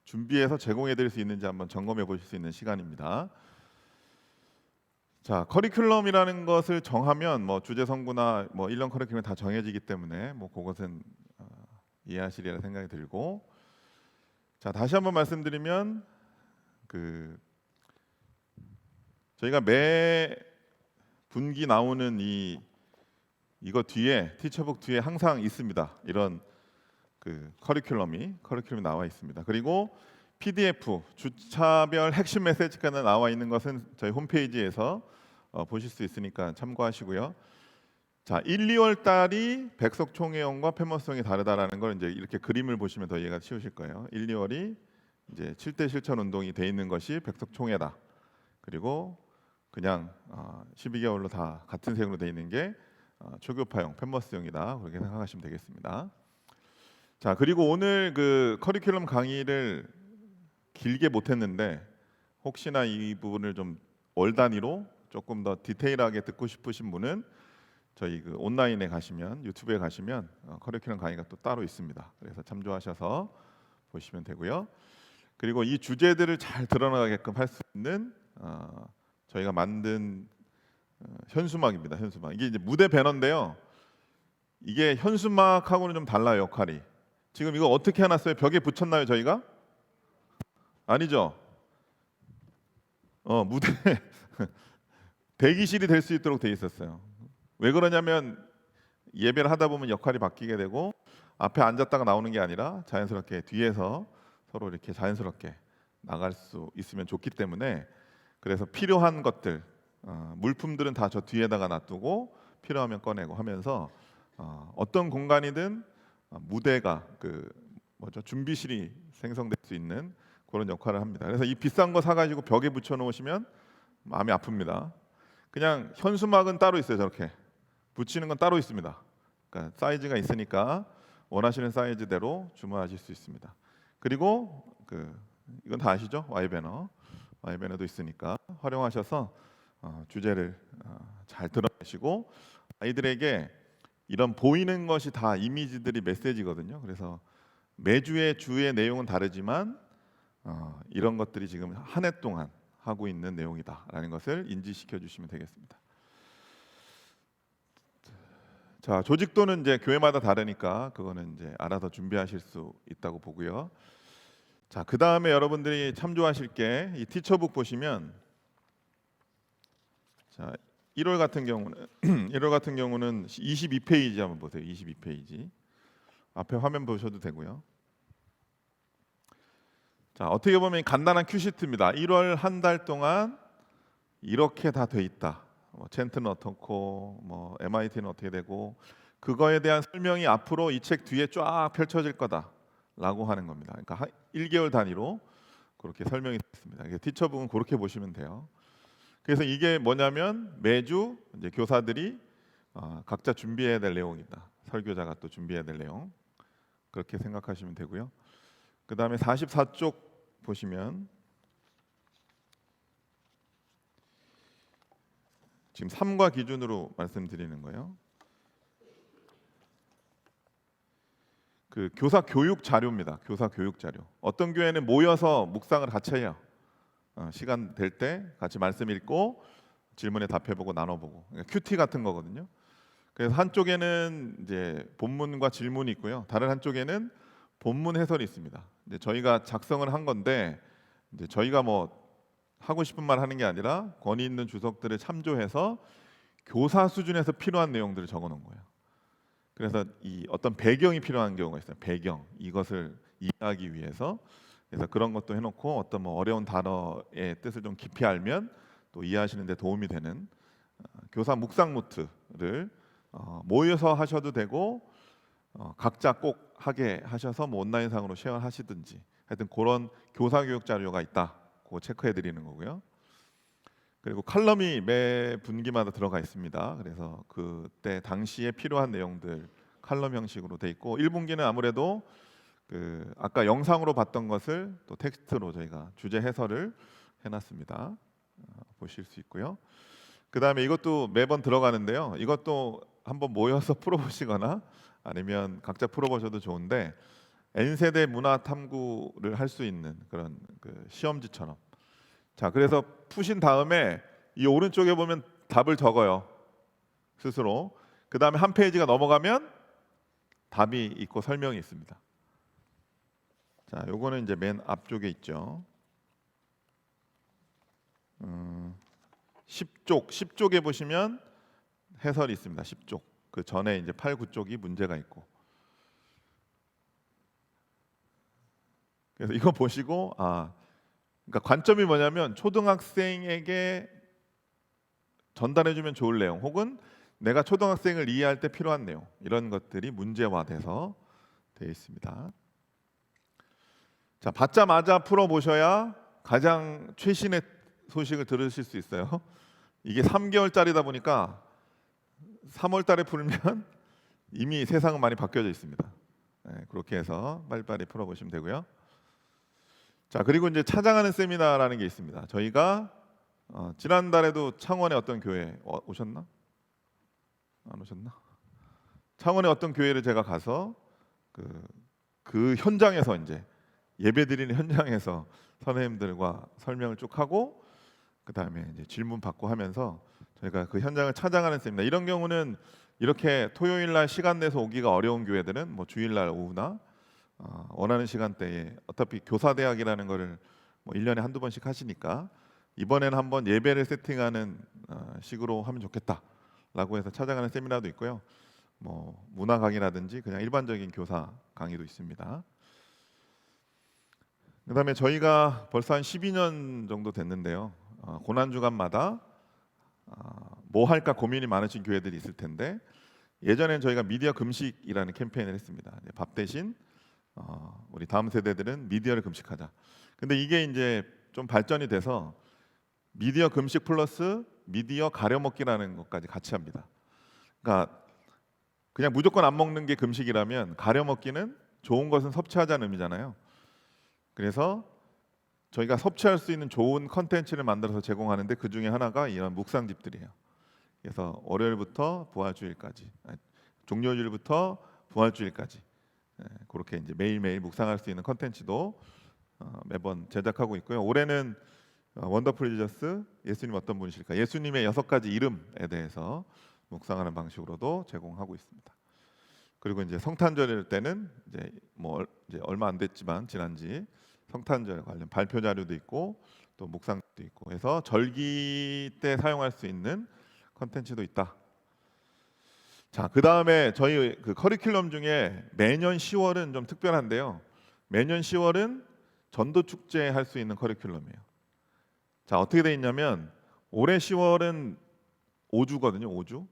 준비해서 제공해 드릴 수 있는지 한번 점검해 보실 수 있는 시간입니다. 자, 커리큘럼이라는 것을 정하면 뭐 주제 선구나 뭐 1년 커리큘럼이 다 정해지기 때문에 뭐 그것은 이해하시리라 생각이 들고, 자, 다시 한번 말씀드리면 저희가 매 분기 나오는 이거 뒤에 티처북 뒤에 항상 있습니다. 이런 커리큘럼이 나와 있습니다. 그리고 PDF 주차별 핵심 메시지가 나와 있는 것은 저희 홈페이지에서 보실 수 있으니까 참고하시고요. 자, 1, 2월 달이 백석총회원과 페머스형이 다르다라는 걸 이제 이렇게 그림을 보시면 더 이해가 쉬우실 거예요. 1, 2월이 이제 7대 실천 운동이 돼 있는 것이 백석총회다. 그리고 그냥 12개월로 다 같은 색으로 돼 있는 게 초교파형, 페머스형이다. 그렇게 생각하시면 되겠습니다. 자, 그리고 오늘 그 커리큘럼 강의를 길게 못했는데 혹시나 이 부분을 좀 월 단위로 조금 더 디테일하게 듣고 싶으신 분은 저희 그 온라인에 가시면, 유튜브에 가시면 커리큘럼 강의가 또 따로 있습니다. 그래서 참조하셔서 보시면 되고요. 그리고 이 주제들을 잘 드러나게끔 할 수 있는 저희가 만든 현수막입니다. 현수막. 이게 이제 무대 배너인데요. 이게 현수막하고는 좀 달라요, 역할이. 지금 이거 어떻게 해놨어요? 벽에 붙였나요, 저희가? 아니죠. 무대 대기실이 될 수 있도록 돼 있었어요. 왜 그러냐면 예배를 하다 보면 역할이 바뀌게 되고 앞에 앉았다가 나오는 게 아니라 자연스럽게 뒤에서 서로 이렇게 자연스럽게 나갈 수 있으면 좋기 때문에, 그래서 필요한 것들, 물품들은 다 저 뒤에다가 놔두고 필요하면 꺼내고 하면서 어떤 공간이든 무대가 준비실이 생성될 수 있는 그런 역할을 합니다. 그래서 이 비싼 거 사가지고 벽에 붙여 놓으시면 마음이 아픕니다. 그냥 현수막은 따로 있어요. 저렇게 붙이는 건 따로 있습니다. 그러니까 사이즈가 있으니까 원하시는 사이즈대로 주문하실 수 있습니다. 그리고 이건 다 아시죠? Y배너도 있으니까 활용하셔서 주제를 잘 드러내시고, 아이들에게 이런 보이는 것이 다 이미지들이 메시지거든요. 그래서 매주의 주의 내용은 다르지만 이런 것들이 지금 한 해 동안 하고 있는 내용이다라는 것을 인지시켜 주시면 되겠습니다. 자, 조직도는 이제 교회마다 다르니까 그거는 이제 알아서 준비하실 수 있다고 보고요. 자, 그 다음에 여러분들이 참조하실 게 이 티처북 보시면, 자, 1월 같은 경우는 22페이지 한번 보세요. 22페이지 앞에 화면 보셔도 되고요. 자, 어떻게 보면 간단한 큐시트입니다. 1월 한 달 동안 이렇게 다 돼 있다. 젠트는 어떻고, MIT는 어떻게 되고, 그거에 대한 설명이 앞으로 이 책 뒤에 쫙 펼쳐질 거다라고 하는 겁니다. 그러니까 1개월 단위로 그렇게 설명이 됐습니다. 티처북은 그렇게 보시면 돼요. 그래서 이게 뭐냐면 매주 이제 교사들이 각자 준비해야 될 내용이다. 설교자가 또 준비해야 될 내용, 그렇게 생각하시면 되고요. 그 다음에 44쪽 보시면 지금 3과 기준으로 말씀드리는 거예요. 그 교사 교육 자료입니다. 교사 교육 자료. 어떤 교회는 모여서 묵상을 같이 해요. 시간 될 때 같이 말씀 읽고 질문에 답해보고 나눠보고, 그러니까 큐티 같은 거거든요. 그래서 한쪽에는 이제 본문과 질문이 있고요. 다른 한쪽에는 본문 해설이 있습니다. 이제 저희가 작성을 한 건데, 이제 저희가 뭐 하고 싶은 말 하는 게 아니라 권위 있는 주석들을 참조해서 교사 수준에서 필요한 내용들을 적어놓은 거예요. 그래서 이 어떤 배경이 필요한 경우가 있어요. 배경 이것을 이해하기 위해서. 그래서 그런 것도 해놓고 어떤 뭐 어려운 단어의 뜻을 좀 깊이 알면 또 이해하시는 데 도움이 되는 교사 묵상 노트를 모여서 하셔도 되고 각자 꼭 하게 하셔서 뭐 온라인상으로 쉐어하시든지 하여튼 그런 교사 교육 자료가 있다. 그거 체크해 드리는 거고요. 그리고 칼럼이 매 분기마다 들어가 있습니다. 그래서 그때 당시에 필요한 내용들 칼럼 형식으로 돼 있고 1분기는 아무래도 그 아까 영상으로 봤던 것을 또 텍스트로 저희가 주제 해설을 해놨습니다. 보실 수 있고요. 그 다음에 이것도 매번 들어가는데요. 이것도 한번 모여서 풀어보시거나 아니면 각자 풀어보셔도 좋은데 N세대 문화 탐구를 할 수 있는 그런 그 시험지처럼. 자, 그래서 푸신 다음에 이 오른쪽에 보면 답을 적어요. 스스로. 그 다음에 한 페이지가 넘어가면 답이 있고 설명이 있습니다. 자, 요거는 이제 맨 앞쪽에 있죠. 10쪽에 보시면 해설이 있습니다. 10쪽. 그 전에 이제 8, 9쪽이 문제가 있고. 그래서 이거 보시고 그러니까 관점이 뭐냐면 초등학생에게 전달해주면 좋을 내용, 혹은 내가 초등학생을 이해할 때 필요한 내용, 이런 것들이 문제화돼서 되어 있습니다. 자, 받자마자 풀어보셔야 가장 최신의 소식을 들으실 수 있어요. 이게 3개월짜리다 보니까 3월달에 풀면 이미 세상은 많이 바뀌어져 있습니다. 네, 그렇게 해서 빨리빨리 풀어보시면 되고요. 자, 그리고 이제 찾아가는 세미나라는 게 있습니다. 저희가 지난달에도 창원의 어떤 교회 오셨나? 안 오셨나? 창원의 어떤 교회를 제가 가서 그 현장에서 이제 예배드리는 현장에서 선생님들과 설명을 쭉 하고 그 다음에 이제 질문 받고 하면서 저희가 그 현장을 찾아가는 세미나. 이런 경우는 이렇게 토요일 날 시간 내서 오기가 어려운 교회들은 뭐 주일 날 오후나 원하는 시간대에 어차피 교사대학이라는 거를 뭐 1년에 한두 번씩 하시니까 이번에는 한번 예배를 세팅하는 식으로 하면 좋겠다라고 해서 찾아가는 세미나도 있고요. 뭐 문화 강의라든지 그냥 일반적인 교사 강의도 있습니다. 그다음에 저희가 벌써 한 12년 정도 됐는데요. 고난 주간마다 뭐 할까 고민이 많으신 교회들이 있을 텐데 예전엔 저희가 미디어 금식이라는 캠페인을 했습니다. 밥 대신 우리 다음 세대들은 미디어를 금식하자. 근데 이게 이제 좀 발전이 돼서 미디어 금식 플러스 미디어 가려먹기라는 것까지 같이 합니다. 그러니까 그냥 무조건 안 먹는 게 금식이라면 가려먹기는 좋은 것은 섭취하자는 의미잖아요. 그래서 저희가 섭취할 수 있는 좋은 컨텐츠를 만들어서 제공하는데 그 중에 하나가 이런 묵상집들이에요. 그래서 월요일부터 부활주일까지, 종료일부터 부활주일까지 그렇게 이제 매일매일 묵상할 수 있는 컨텐츠도 매번 제작하고 있고요. 올해는 원더풀 지저스, 예수님 어떤 분이실까? 예수님의 6가지 이름에 대해서 묵상하는 방식으로도 제공하고 있습니다. 그리고 이제 성탄절 때는 이제 얼마 안 됐지만 지난지 성탄절 관련 발표 자료도 있고 또 묵상도 있고 해서 절기 때 사용할 수 있는 컨텐츠도 있다. 자, 그 다음에 저희 그 커리큘럼 중에 매년 10월은 좀 특별한데요. 매년 10월은 전도 축제 할 수 있는 커리큘럼이에요. 자, 어떻게 돼 있냐면 올해 10월은 5주거든요. 5주.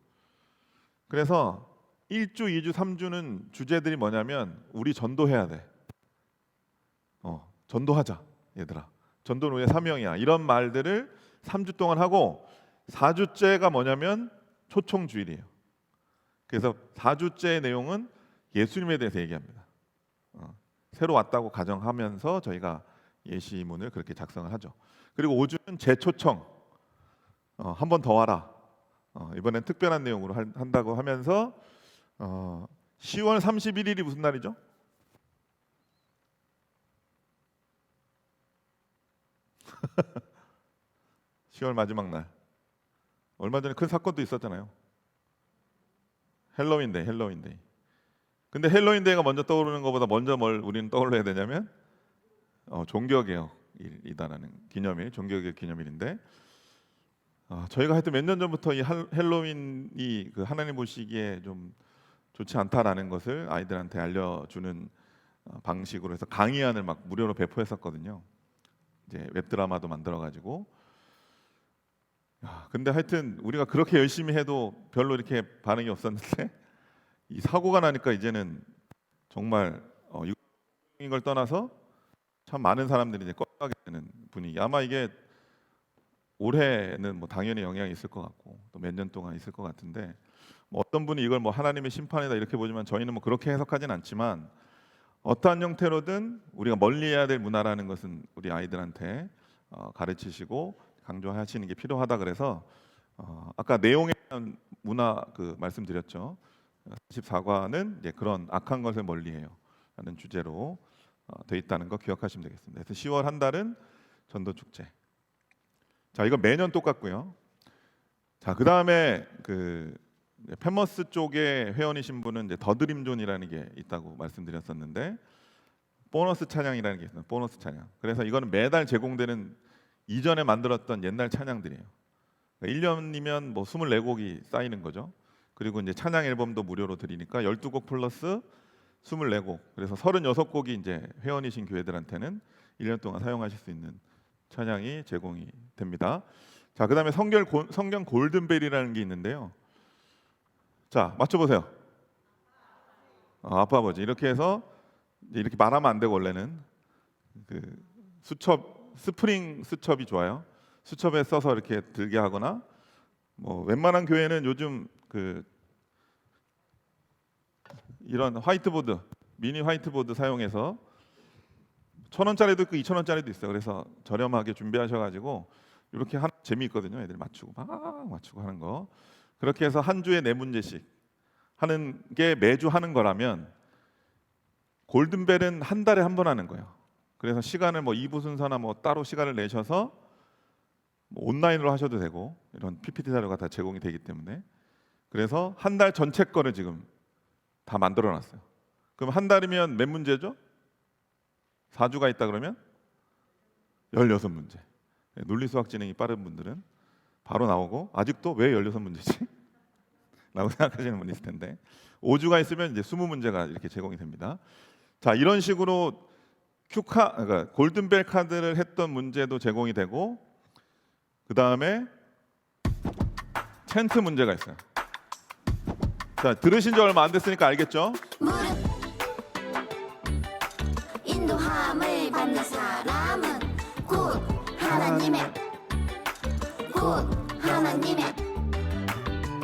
그래서 1주, 2주, 3주는 주제들이 뭐냐면 우리 전도해야 돼. 전도하자, 얘들아. 전도는 우리의 사명이야. 이런 말들을 3주 동안 하고 4주째가 뭐냐면 초청주일이에요. 그래서 4주째 내용은 예수님에 대해서 얘기합니다. 새로 왔다고 가정하면서 저희가 예시문을 그렇게 작성을 하죠. 그리고 5주는 재초청. 한 번 더 와라. 이번엔 특별한 내용으로 한다고 하면서 10월 31일이 무슨 날이죠? (10월) 마지막 날. 얼마 전에 큰 사건도 있었잖아요. 헬로윈데이. 근데 헬로윈데이가 먼저 떠오르는 것보다 먼저 뭘 우리는 떠올려야 되냐면 종교개혁이다라는 기념일, 종교개혁 기념일인데 저희가 하여튼 몇 년 전부터 이 헬로윈이 그 하나님 보시기에 좀 좋지 않다라는 것을 아이들한테 알려주는 방식으로 해서 강의안을 막 무료로 배포했었거든요. 이제 웹드라마도 만들어가지고. 근데 하여튼 우리가 그렇게 열심히 해도 별로 이렇게 반응이 없었는데 이 사고가 나니까 이제는 정말 이걸 걸 떠나서 참 많은 사람들이 이제 꺼가게 되는 분위기. 아마 이게 올해는 뭐 당연히 영향이 있을 것 같고 또 몇 년 동안 있을 것 같은데 뭐 어떤 분이 이걸 뭐 하나님의 심판이다 이렇게 보지만 저희는 뭐 그렇게 해석하진 않지만 어떠한 형태로든 우리가 멀리해야 될 문화라는 것은 우리 아이들한테 가르치시고 강조하시는 게 필요하다 그래서 아까 내용에 대한 문화 그 말씀드렸죠. 44과는 이제 그런 악한 것을 멀리해요라는 주제로 돼 있다는 거 기억하시면 되겠습니다. 그래서 10월 한 달은 전도 축제. 자, 이거 매년 똑같고요. 자, 그 다음에 그 페머스 쪽에 회원이신 분은 이제 더드림존이라는 게 있다고 말씀드렸었는데 보너스 찬양이라는 게 있어요. 보너스 찬양. 그래서 이거는 매달 제공되는 이전에 만들었던 옛날 찬양들이에요. 1년이면 뭐 24곡이 쌓이는 거죠. 그리고 이제 찬양 앨범도 무료로 드리니까 12곡 플러스 24곡. 그래서 36곡이 이제 회원이신 교회들한테는 1년 동안 사용하실 수 있는 찬양이 제공이 됩니다. 자, 그다음에 성경 골든벨이라는 게 있는데요. 자, 맞춰보세요. 아빠 아버지 이렇게 해서 이렇게 말하면 안 되고 원래는 그 스프링 수첩이 좋아요. 수첩에 써서 이렇게 들게 하거나 뭐 웬만한 교회는 요즘 그 이런 화이트보드 미니 화이트보드 사용해서 1,000원짜리도 있고 2,000원짜리도 있어요. 그래서 저렴하게 준비하셔가지고 이렇게 하는 재미있거든요. 애들 맞추고 막 맞추고 하는 거. 그렇게 해서 한 주에 4문제씩 하는 게 매주 하는 거라면 골든벨은 한 달에 한 번 하는 거예요. 그래서 시간을 뭐 2부 순서나 뭐 따로 시간을 내셔서 뭐 온라인으로 하셔도 되고 이런 PPT 자료가 다 제공이 되기 때문에 그래서 한 달 전체 거를 지금 다 만들어 놨어요. 그럼 한 달이면 몇 문제죠? 4주가 있다 그러면 16문제. 논리수학 지능이 빠른 분들은 바로 나오고 아직도 왜 16문제지? 라고 생각하시는 분이 있을 텐데 5주가 있으면 이제 20문제가 이렇게 제공이 됩니다. 자, 이런 식으로 그러니까 골든벨 카드를 했던 문제도 제공이 되고 그 다음에 챈트 문제가 있어요. 자, 들으신 지 얼마 안 됐으니까 알겠죠?
무릎 인도함을 받는 사람은 곧 하나님의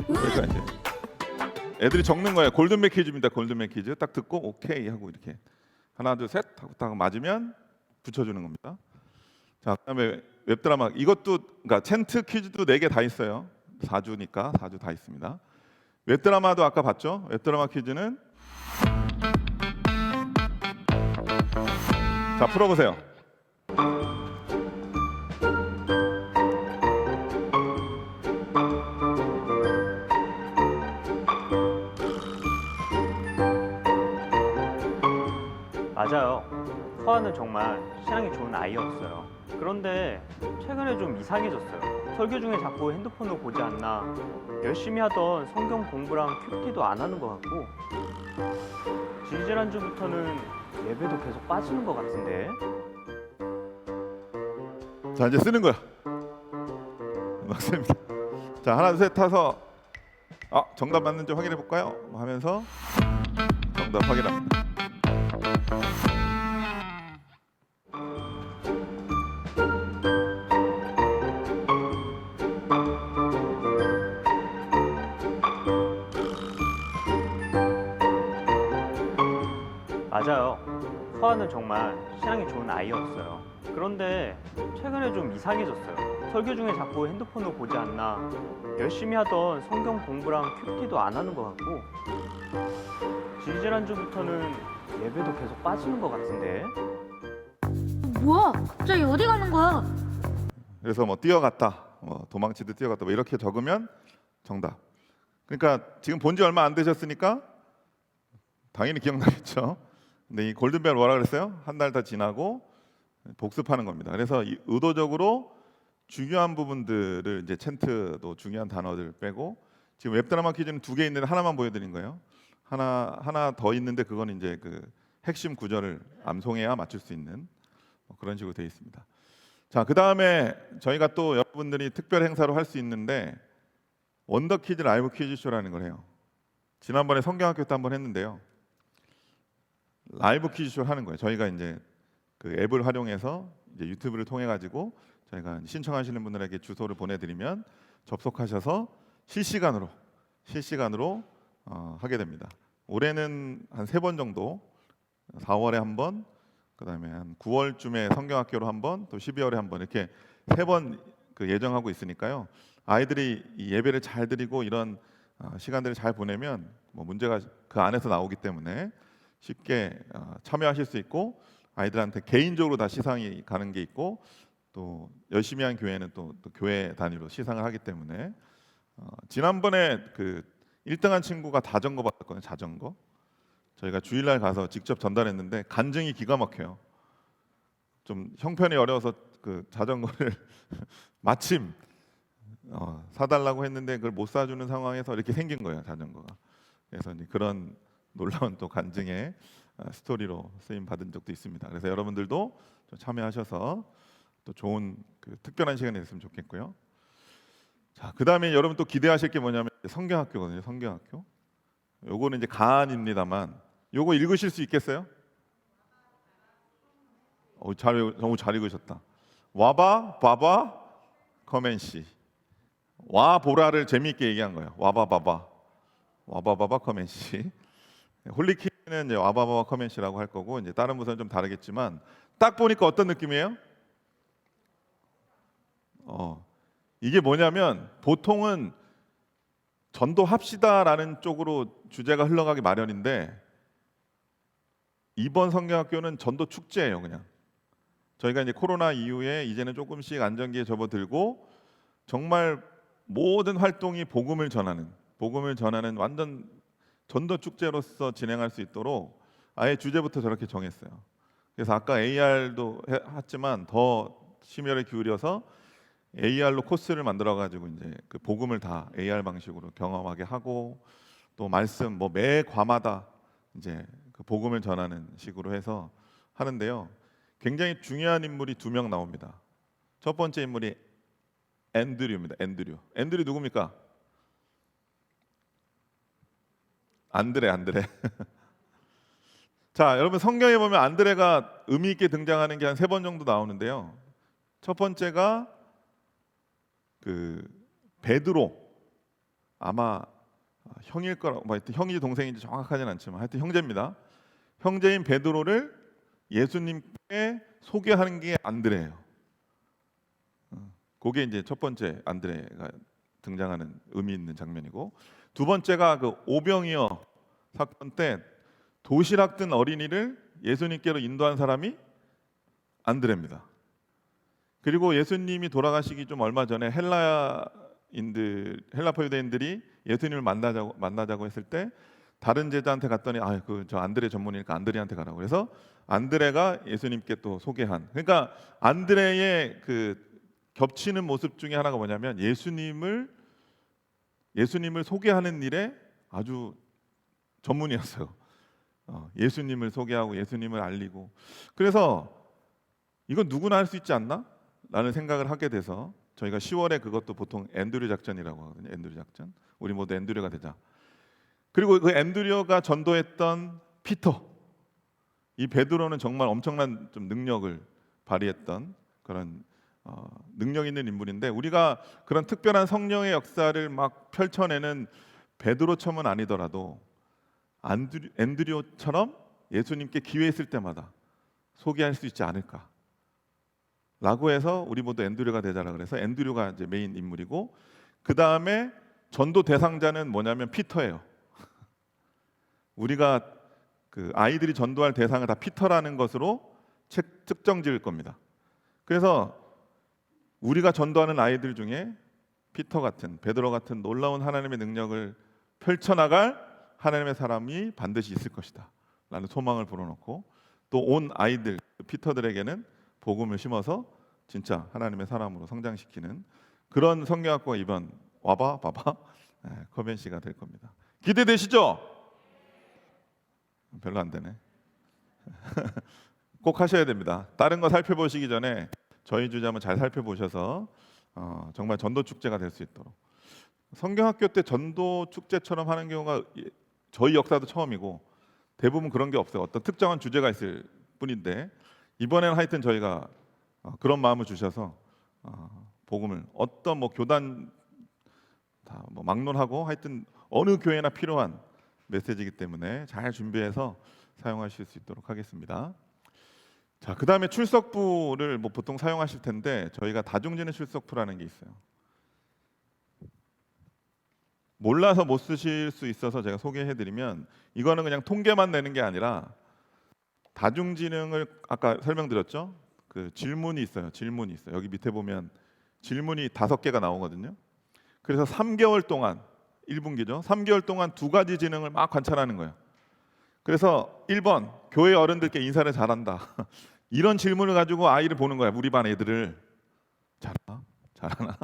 그러니까 이제 애들이 적는 거예요. 골든벨 퀴즈입니다. 골든벨 퀴즈 딱 듣고 오케이 하고 이렇게 하나 둘 셋 하고 딱 맞으면 붙여주는 겁니다. 자, 그다음에 웹드라마 이것도 그러니까 챈트 퀴즈도 4개 다 있어요. 4주니까 4주 다 있습니다. 웹드라마도 아까 봤죠? 웹드라마 퀴즈는 자, 풀어보세요.
맞아요. 서아는 정말 신앙이 좋은 아이였어요. 그런데 최근에 좀 이상해졌어요. 설교 중에 자꾸 핸드폰을 보지 않나, 열심히 하던 성경 공부랑 큐티도 안 하는 것 같고, 지지난주부터는 예배도 계속 빠지는 것 같은데.
자, 이제 쓰는 거야. 맞습니다. 자, 하나 둘 셋 타서 정답 맞는지 확인해 볼까요? 하면서 정답 확인합니다.
맞아요. 서아는 정말 신앙이 좋은 아이였어요. 그런데 최근에 좀 이상해졌어요. 설교 중에 자꾸 핸드폰을 보지 않나, 열심히 하던 성경 공부랑 큐티도 안 하는 것 같고, 지지난주부터는 예배도 계속 빠지는 것 같은데.
뭐야? 갑자기 어디 가는 거야?
그래서 뭐 뛰어갔다, 뭐 도망치듯 뛰어갔다, 뭐 이렇게 적으면 정답. 그러니까 지금 본 지 얼마 안 되셨으니까 당연히 기억나겠죠. 근데 이 골든벨 뭐라 그랬어요? 한 달 다 지나고 복습하는 겁니다. 그래서 의도적으로 중요한 부분들을 이제 챈트도 중요한 단어들 빼고 지금 웹드라마 퀴즈는 2개 있는데 하나만 보여드린 거예요. 하나 더 있는데 그거는 이제 그 핵심 구절을 암송해야 맞출 수 있는 그런 식으로 되어 있습니다. 자, 그 다음에 저희가 또 여러분들이 특별 행사로 할 수 있는데 원더 퀴즈 라이브 퀴즈 쇼라는 걸 해요. 지난번에 성경학교 때 한번 했는데요. 라이브 퀴즈 쇼를 하는 거예요. 저희가 이제 그 앱을 활용해서 이제 유튜브를 통해 가지고 저희가 신청하시는 분들에게 주소를 보내드리면 접속하셔서 실시간으로 하게 됩니다. 올해는 한 3번 정도, 4월에 한 번, 그다음에 한 9월쯤에 성경학교로 한 번, 또 12월에 한 번 이렇게 3번 그 예정하고 있으니까요. 아이들이 이 예배를 잘 드리고 이런 시간들을 잘 보내면 뭐 문제가 그 안에서 나오기 때문에 쉽게 참여하실 수 있고 아이들한테 개인적으로 다 시상이 가는 게 있고 또 열심히 한 교회는 또 교회 단위로 시상을 하기 때문에 지난번에 그 1등한 친구가 자전거 받았거든요. 자전거. 저희가 주일날 가서 직접 전달했는데 간증이 기가 막혀요. 좀 형편이 어려워서 그 자전거를 마침 사달라고 했는데 그걸 못 사주는 상황에서 이렇게 생긴 거예요, 자전거가. 그래서 이제 그런 놀라운 또 간증의 스토리로 쓰임 받은 적도 있습니다. 그래서 여러분들도 좀 참여하셔서 또 좋은 그 특별한 시간이 됐으면 좋겠고요. 자, 그다음에 여러분 또 기대하실 게 뭐냐면 성경학교거든요. 성경학교. 요거는 이제 가안입니다만 요거 읽으실 수 있겠어요? 너무 잘 읽으셨다. 와바 바바 커맨시. 와 보라를 재미있게 얘기한 거예요. 와바 바바 커맨시. 홀리키는 이제 와바 바바 커맨시라고 할 거고 이제 다른 부서는 좀 다르겠지만 딱 보니까 어떤 느낌이에요? 이게 뭐냐면 보통은 전도합시다라는 쪽으로 주제가 흘러가기 마련인데 이번 성경학교는 전도 축제예요. 그냥 저희가 이제 코로나 이후에 이제는 조금씩 안정기에 접어들고 정말 모든 활동이 복음을 전하는 완전 전도 축제로서 진행할 수 있도록 아예 주제부터 저렇게 정했어요. 그래서 아까 AR도 했지만 더 심혈을 기울여서 AR로 코스를 만들어 가지고 이제 그 복음을 다 AR 방식으로 경험하게 하고 또 말씀 뭐 매 과마다 이제 그 복음을 전하는 식으로 해서 하는데요. 굉장히 중요한 인물이 2명 나옵니다. 첫 번째 인물이 앤드류입니다. 앤드류 누굽니까? 안드레. 자, 여러분 성경에 보면 안드레가 의미 있게 등장하는 게 한 3번 정도 나오는데요. 첫 번째가 그 베드로, 아마 형일 거라고, 하여튼 형인지 동생인지 정확하진 않지만 하여튼 형제입니다. 형제인 베드로를 예수님께 소개하는 게 안드레예요. 그게 이제 첫 번째 안드레가 등장하는 의미 있는 장면이고, 두 번째가 그 오병이어 사건 때 도시락 든 어린이를 예수님께로 인도한 사람이 안드레입니다. 그리고 예수님이 돌아가시기 좀 얼마 전에 헬라파 유대인들이 예수님을 만나자고 했을 때 다른 제자한테 갔더니 저 안드레 전문이니까 안드레한테 가라고. 그래서 안드레가 예수님께 또 소개한. 그러니까 안드레의 그 겹치는 모습 중에 하나가 뭐냐면 예수님을 소개하는 일에 아주 전문이었어요. 예수님을 소개하고 예수님을 알리고. 그래서 이건 누구나 할 수 있지 않나? 라는 생각을 하게 돼서 저희가 10월에 그것도 보통 앤드류 작전이라고 하거든요. 앤드류 작전. 우리 모두 앤드류가 되자. 그리고 그 앤드류가 전도했던 피터, 이 베드로는 정말 엄청난 좀 능력을 발휘했던 그런 능력 있는 인물인데 우리가 그런 특별한 성령의 역사를 막 펼쳐내는 베드로처럼은 아니더라도 앤드류처럼 예수님께 기회 있을 때마다 소개할 수 있지 않을까 라고 해서 우리 모두 앤드류가 되자라 그래서 앤드류가 이제 메인 인물이고, 그 다음에 전도 대상자는 뭐냐면 피터예요. 우리가 그 아이들이 전도할 대상을 다 피터라는 것으로 특정 지을 겁니다. 그래서 우리가 전도하는 아이들 중에 피터 같은, 베드로 같은 놀라운 하나님의 능력을 펼쳐나갈 하나님의 사람이 반드시 있을 것이다 라는 소망을 불어넣고 또 온 아이들, 피터들에게는 복음을 심어서 진짜 하나님의 사람으로 성장시키는 그런 성경학과 이번 와봐 봐봐 커벤시가 될 겁니다. 기대되시죠? 별로 안 되네. 꼭 하셔야 됩니다. 다른 거 살펴보시기 전에 저희 주제 한번 잘 살펴보셔서 정말 전도 축제가 될 수 있도록. 성경학교 때 전도 축제처럼 하는 경우가 저희 역사도 처음이고 대부분 그런 게 없어요. 어떤 특정한 주제가 있을 뿐인데 이번에는 하여튼 저희가 그런 마음을 주셔서 복음을 어떤 뭐 교단 다 뭐 막론하고 하여튼 어느 교회나 필요한 메시지이기 때문에 잘 준비해서 사용하실 수 있도록 하겠습니다. 자, 그다음에 출석부를 뭐 보통 사용하실 텐데 저희가 다중지능 출석부라는 게 있어요. 몰라서 못 쓰실 수 있어서 제가 소개해드리면 이거는 그냥 통계만 내는 게 아니라 다중지능을 아까 설명드렸죠. 그 질문이 있어요. 질문이 있어요. 여기 밑에 보면 질문이 5개가 나오거든요. 그래서 3개월 동안 1분기죠. 3개월 동안 2가지 지능을 막 관찰하는 거예요. 그래서 1번 교회 어른들께 인사를 잘한다. 이런 질문을 가지고 아이를 보는 거야. 우리 반 애들을 잘하나?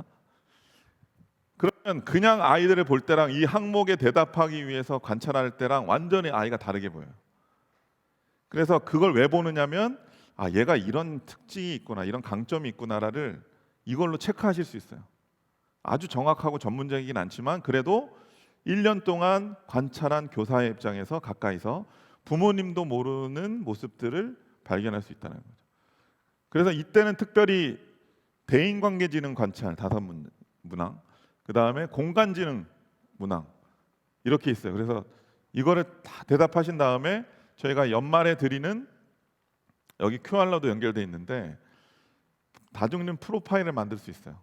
그러면 그냥 아이들을 볼 때랑 이 항목에 대답하기 위해서 관찰할 때랑 완전히 아이가 다르게 보여요. 그래서 그걸 왜 보느냐면 얘가 이런 특징이 있구나, 이런 강점이 있구나를 이걸로 체크하실 수 있어요. 아주 정확하고 전문적이긴 않지만 그래도 1년 동안 관찰한 교사의 입장에서 가까이서 부모님도 모르는 모습들을 발견할 수 있다는 거죠. 그래서 이때는 특별히 대인관계지능 관찰 5문항, 그 다음에 공간지능 문항 이렇게 있어요. 그래서 이거를 다 대답하신 다음에 저희가 연말에 드리는 여기 QR로도 연결돼 있는데 다중능 프로파일을 만들 수 있어요.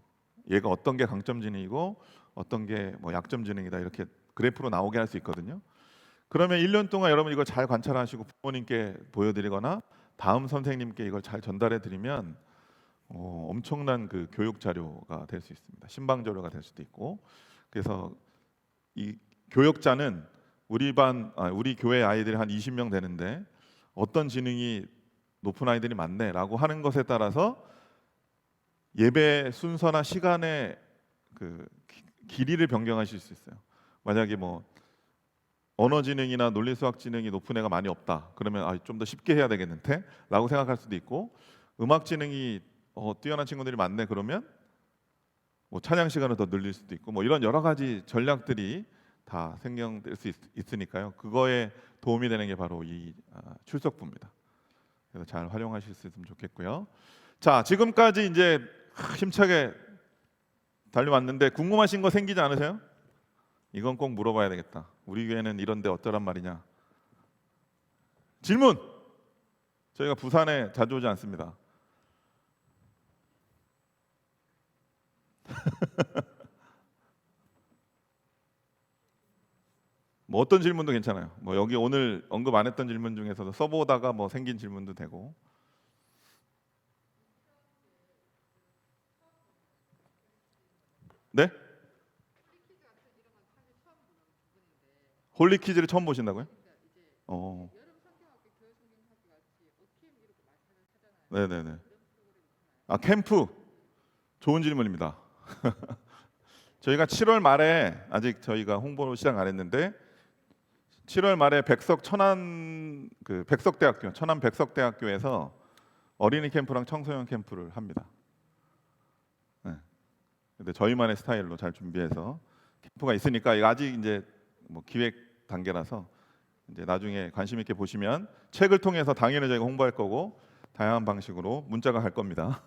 얘가 어떤 게 강점 지능이고 어떤 게 뭐 약점 지능이다 이렇게 그래프로 나오게 할 수 있거든요. 그러면 1년 동안 여러분 이걸 잘 관찰하시고 부모님께 보여드리거나 다음 선생님께 이걸 잘 전달해 드리면 엄청난 그 교육 자료가 될 수 있습니다. 신방 자료가 될 수도 있고. 그래서 이 교역자는 우리 교회 아이들이 한 20명 되는데 어떤 지능이 높은 아이들이 많네라고 하는 것에 따라서 예배 순서나 시간의 그 길이를 변경하실 수 있어요. 만약에 뭐 언어 지능이나 논리 수학 지능이 높은 애가 많이 없다. 그러면 좀 더 쉽게 해야 되겠는데라고 생각할 수도 있고, 음악 지능이 뛰어난 친구들이 많네 그러면 뭐 찬양 시간을 더 늘릴 수도 있고, 뭐 이런 여러 가지 전략들이 다 생겨날 수 있으니까요. 그거에 도움이 되는 게 바로 이 출석부입니다. 그래서 잘 활용하실 수 있으면 좋겠고요. 자, 지금까지 이제 힘차게 달려왔는데 궁금하신 거 생기지 않으세요? 이건 꼭 물어봐야 되겠다. 우리 교회는 이런데 어쩌란 말이냐? 질문! 저희가 부산에 자주 오지 않습니다. 뭐 어떤 질문도 괜찮아요. 뭐 여기 오늘 언급 안 했던 질문 중에서도 써보다가 뭐 생긴 질문도 되고. 네? 홀리 퀴즈를 처음 보신다고요? 네네네. 캠프 좋은 질문입니다. 저희가 7월 말에 아직 저희가 홍보를 시작 안 했는데 7월 말에 천안 백석대학교에서 어린이 캠프랑 청소년 캠프를 합니다. 네. 근데 저희만의 스타일로 잘 준비해서 캠프가 있으니까 이거 아직 이제 뭐 기획 단계라서 이제 나중에 관심 있게 보시면 책을 통해서 당연히 저희가 홍보할 거고 다양한 방식으로 문자가 갈 겁니다.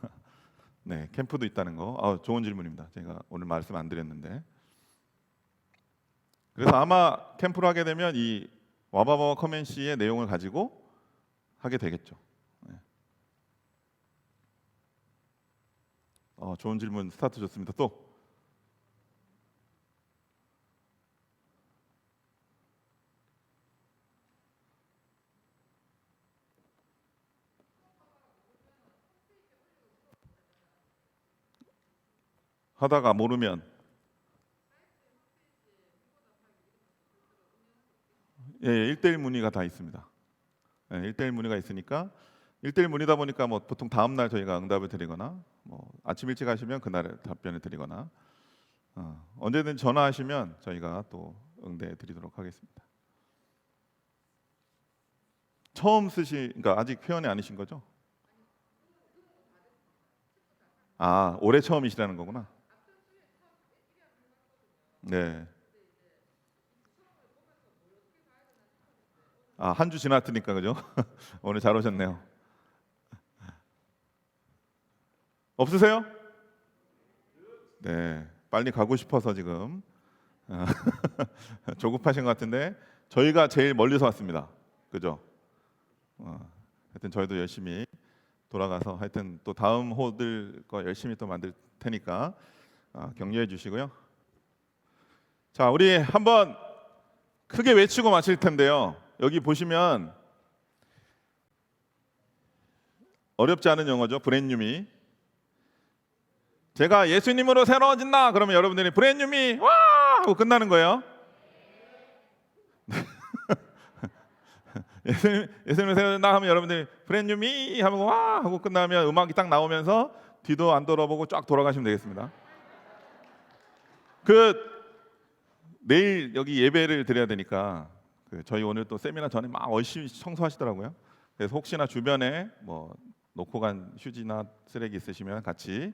네, 캠프도 있다는 거. 좋은 질문입니다. 제가 오늘 말씀 안 드렸는데. 그래서 아마 캠프를 하게 되면 이 와바바와 커맨시의 내용을 가지고 하게 되겠죠. 네. 좋은 질문 스타트 좋습니다. 또 하다가 모르면 1대1 문의가 다 있습니다. 1대1 문의가 있으니까 1대1 문의다 보니까 뭐 보통 다음 날 저희가 응답을 드리거나 뭐 아침 일찍 하시면 그날에 답변을 드리거나 언제든 전화하시면 저희가 또 응대해 드리도록 하겠습니다. 처음 그러니까 아직 회원이 아니신 거죠? 아, 올해 처음이시라는 거구나. 네. 아, 한 주 지났으니까 그죠? 오늘 잘 오셨네요. 없으세요? 네, 빨리 가고 싶어서 지금 조급하신 것 같은데 저희가 제일 멀리서 왔습니다. 그죠? 하여튼 저희도 열심히 돌아가서 하여튼 또 다음 호들 거 열심히 또 만들 테니까 격려해 주시고요. 자, 우리 한번 크게 외치고 마칠 텐데요. 여기 보시면 어렵지 않은 영어죠. 브랜뉴미. 제가 예수님으로 새로워진다 그러면 여러분들이 브랜뉴미 와 하고 끝나는 거예요. 예수님으로 새로워진다 하면 여러분들이 브랜뉴미 하면 와 하고 끝나면 음악이 딱 나오면서 뒤도 안 돌아보고 쫙 돌아가시면 되겠습니다. 내일 여기 예배를 드려야 되니까 저희 오늘 또 세미나 전에 막 열심히 청소하시더라고요. 그래서 혹시나 주변에 뭐 놓고 간 휴지나 쓰레기 있으시면 같이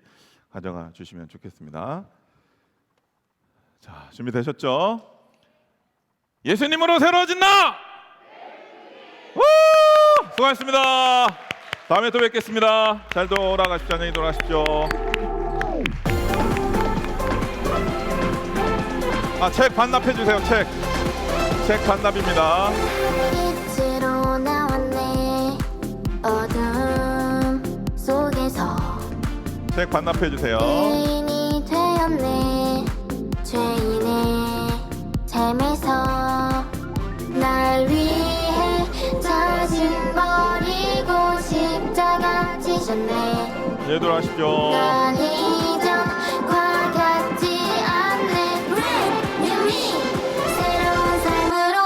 가져가 주시면 좋겠습니다. 자, 준비되셨죠? 예수님으로 새로워진다! 수고하셨습니다. 다음에 또 뵙겠습니다. 잘 돌아가십시오. 안녕히 돌아가십시오. 책 반납해 주세요. 책 반납입니다.
빛으로 나왔네 어둠 속에서
책 반납해 주세요.
의인이 되었네 죄인의 삶에서 날 위해 자신 버리고 십자가 지셨네
예, 돌아가십시오.
난 이전과 같지 않네 Brand new me 새로운 삶으로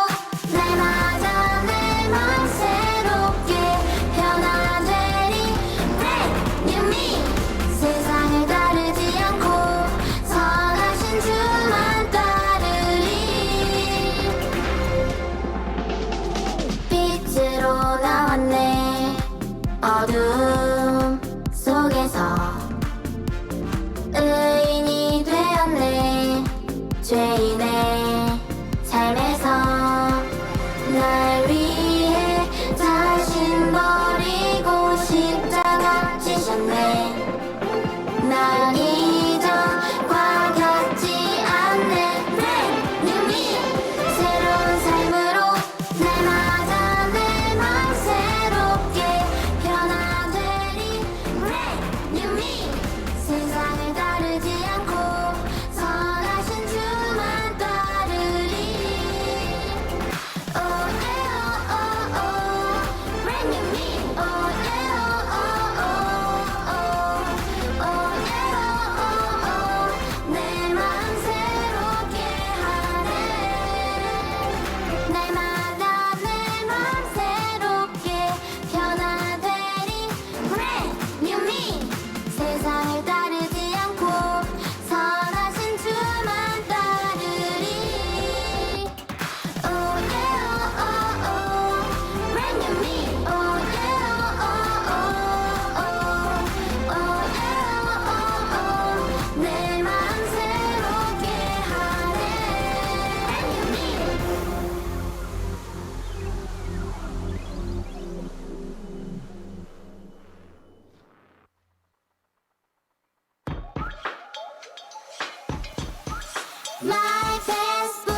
날마다 내 맘 새롭게 변화되리 Brand new me 세상을 따르지 않고 선하신 주만 따르리 빛으로 나왔네 어둠 속에서 의인이 되었네 죄인의 삶에서 날 위해 자신 버리고 십자가 지셨네 난 이전과 같지 않네 Brand new me 새로운 삶으로 날마다 내 맘 새롭게 변화되리 Brand new me 세상을 따르지 않고 선하신 주만 따르리 Oh yeah oh oh oh Brand new me Oh yeah oh oh oh Oh yeah oh oh oh 내 맘 새롭게 하네 날마다 내 맘 새롭게 변화되리 Brand new me 세상을 따르지 않고 선하신 주만 따르리 Oh yeah oh oh oh Brand new me Oh yeah oh oh oh Oh yeah oh oh 내 맘 새롭게 하네 Brand new me Life is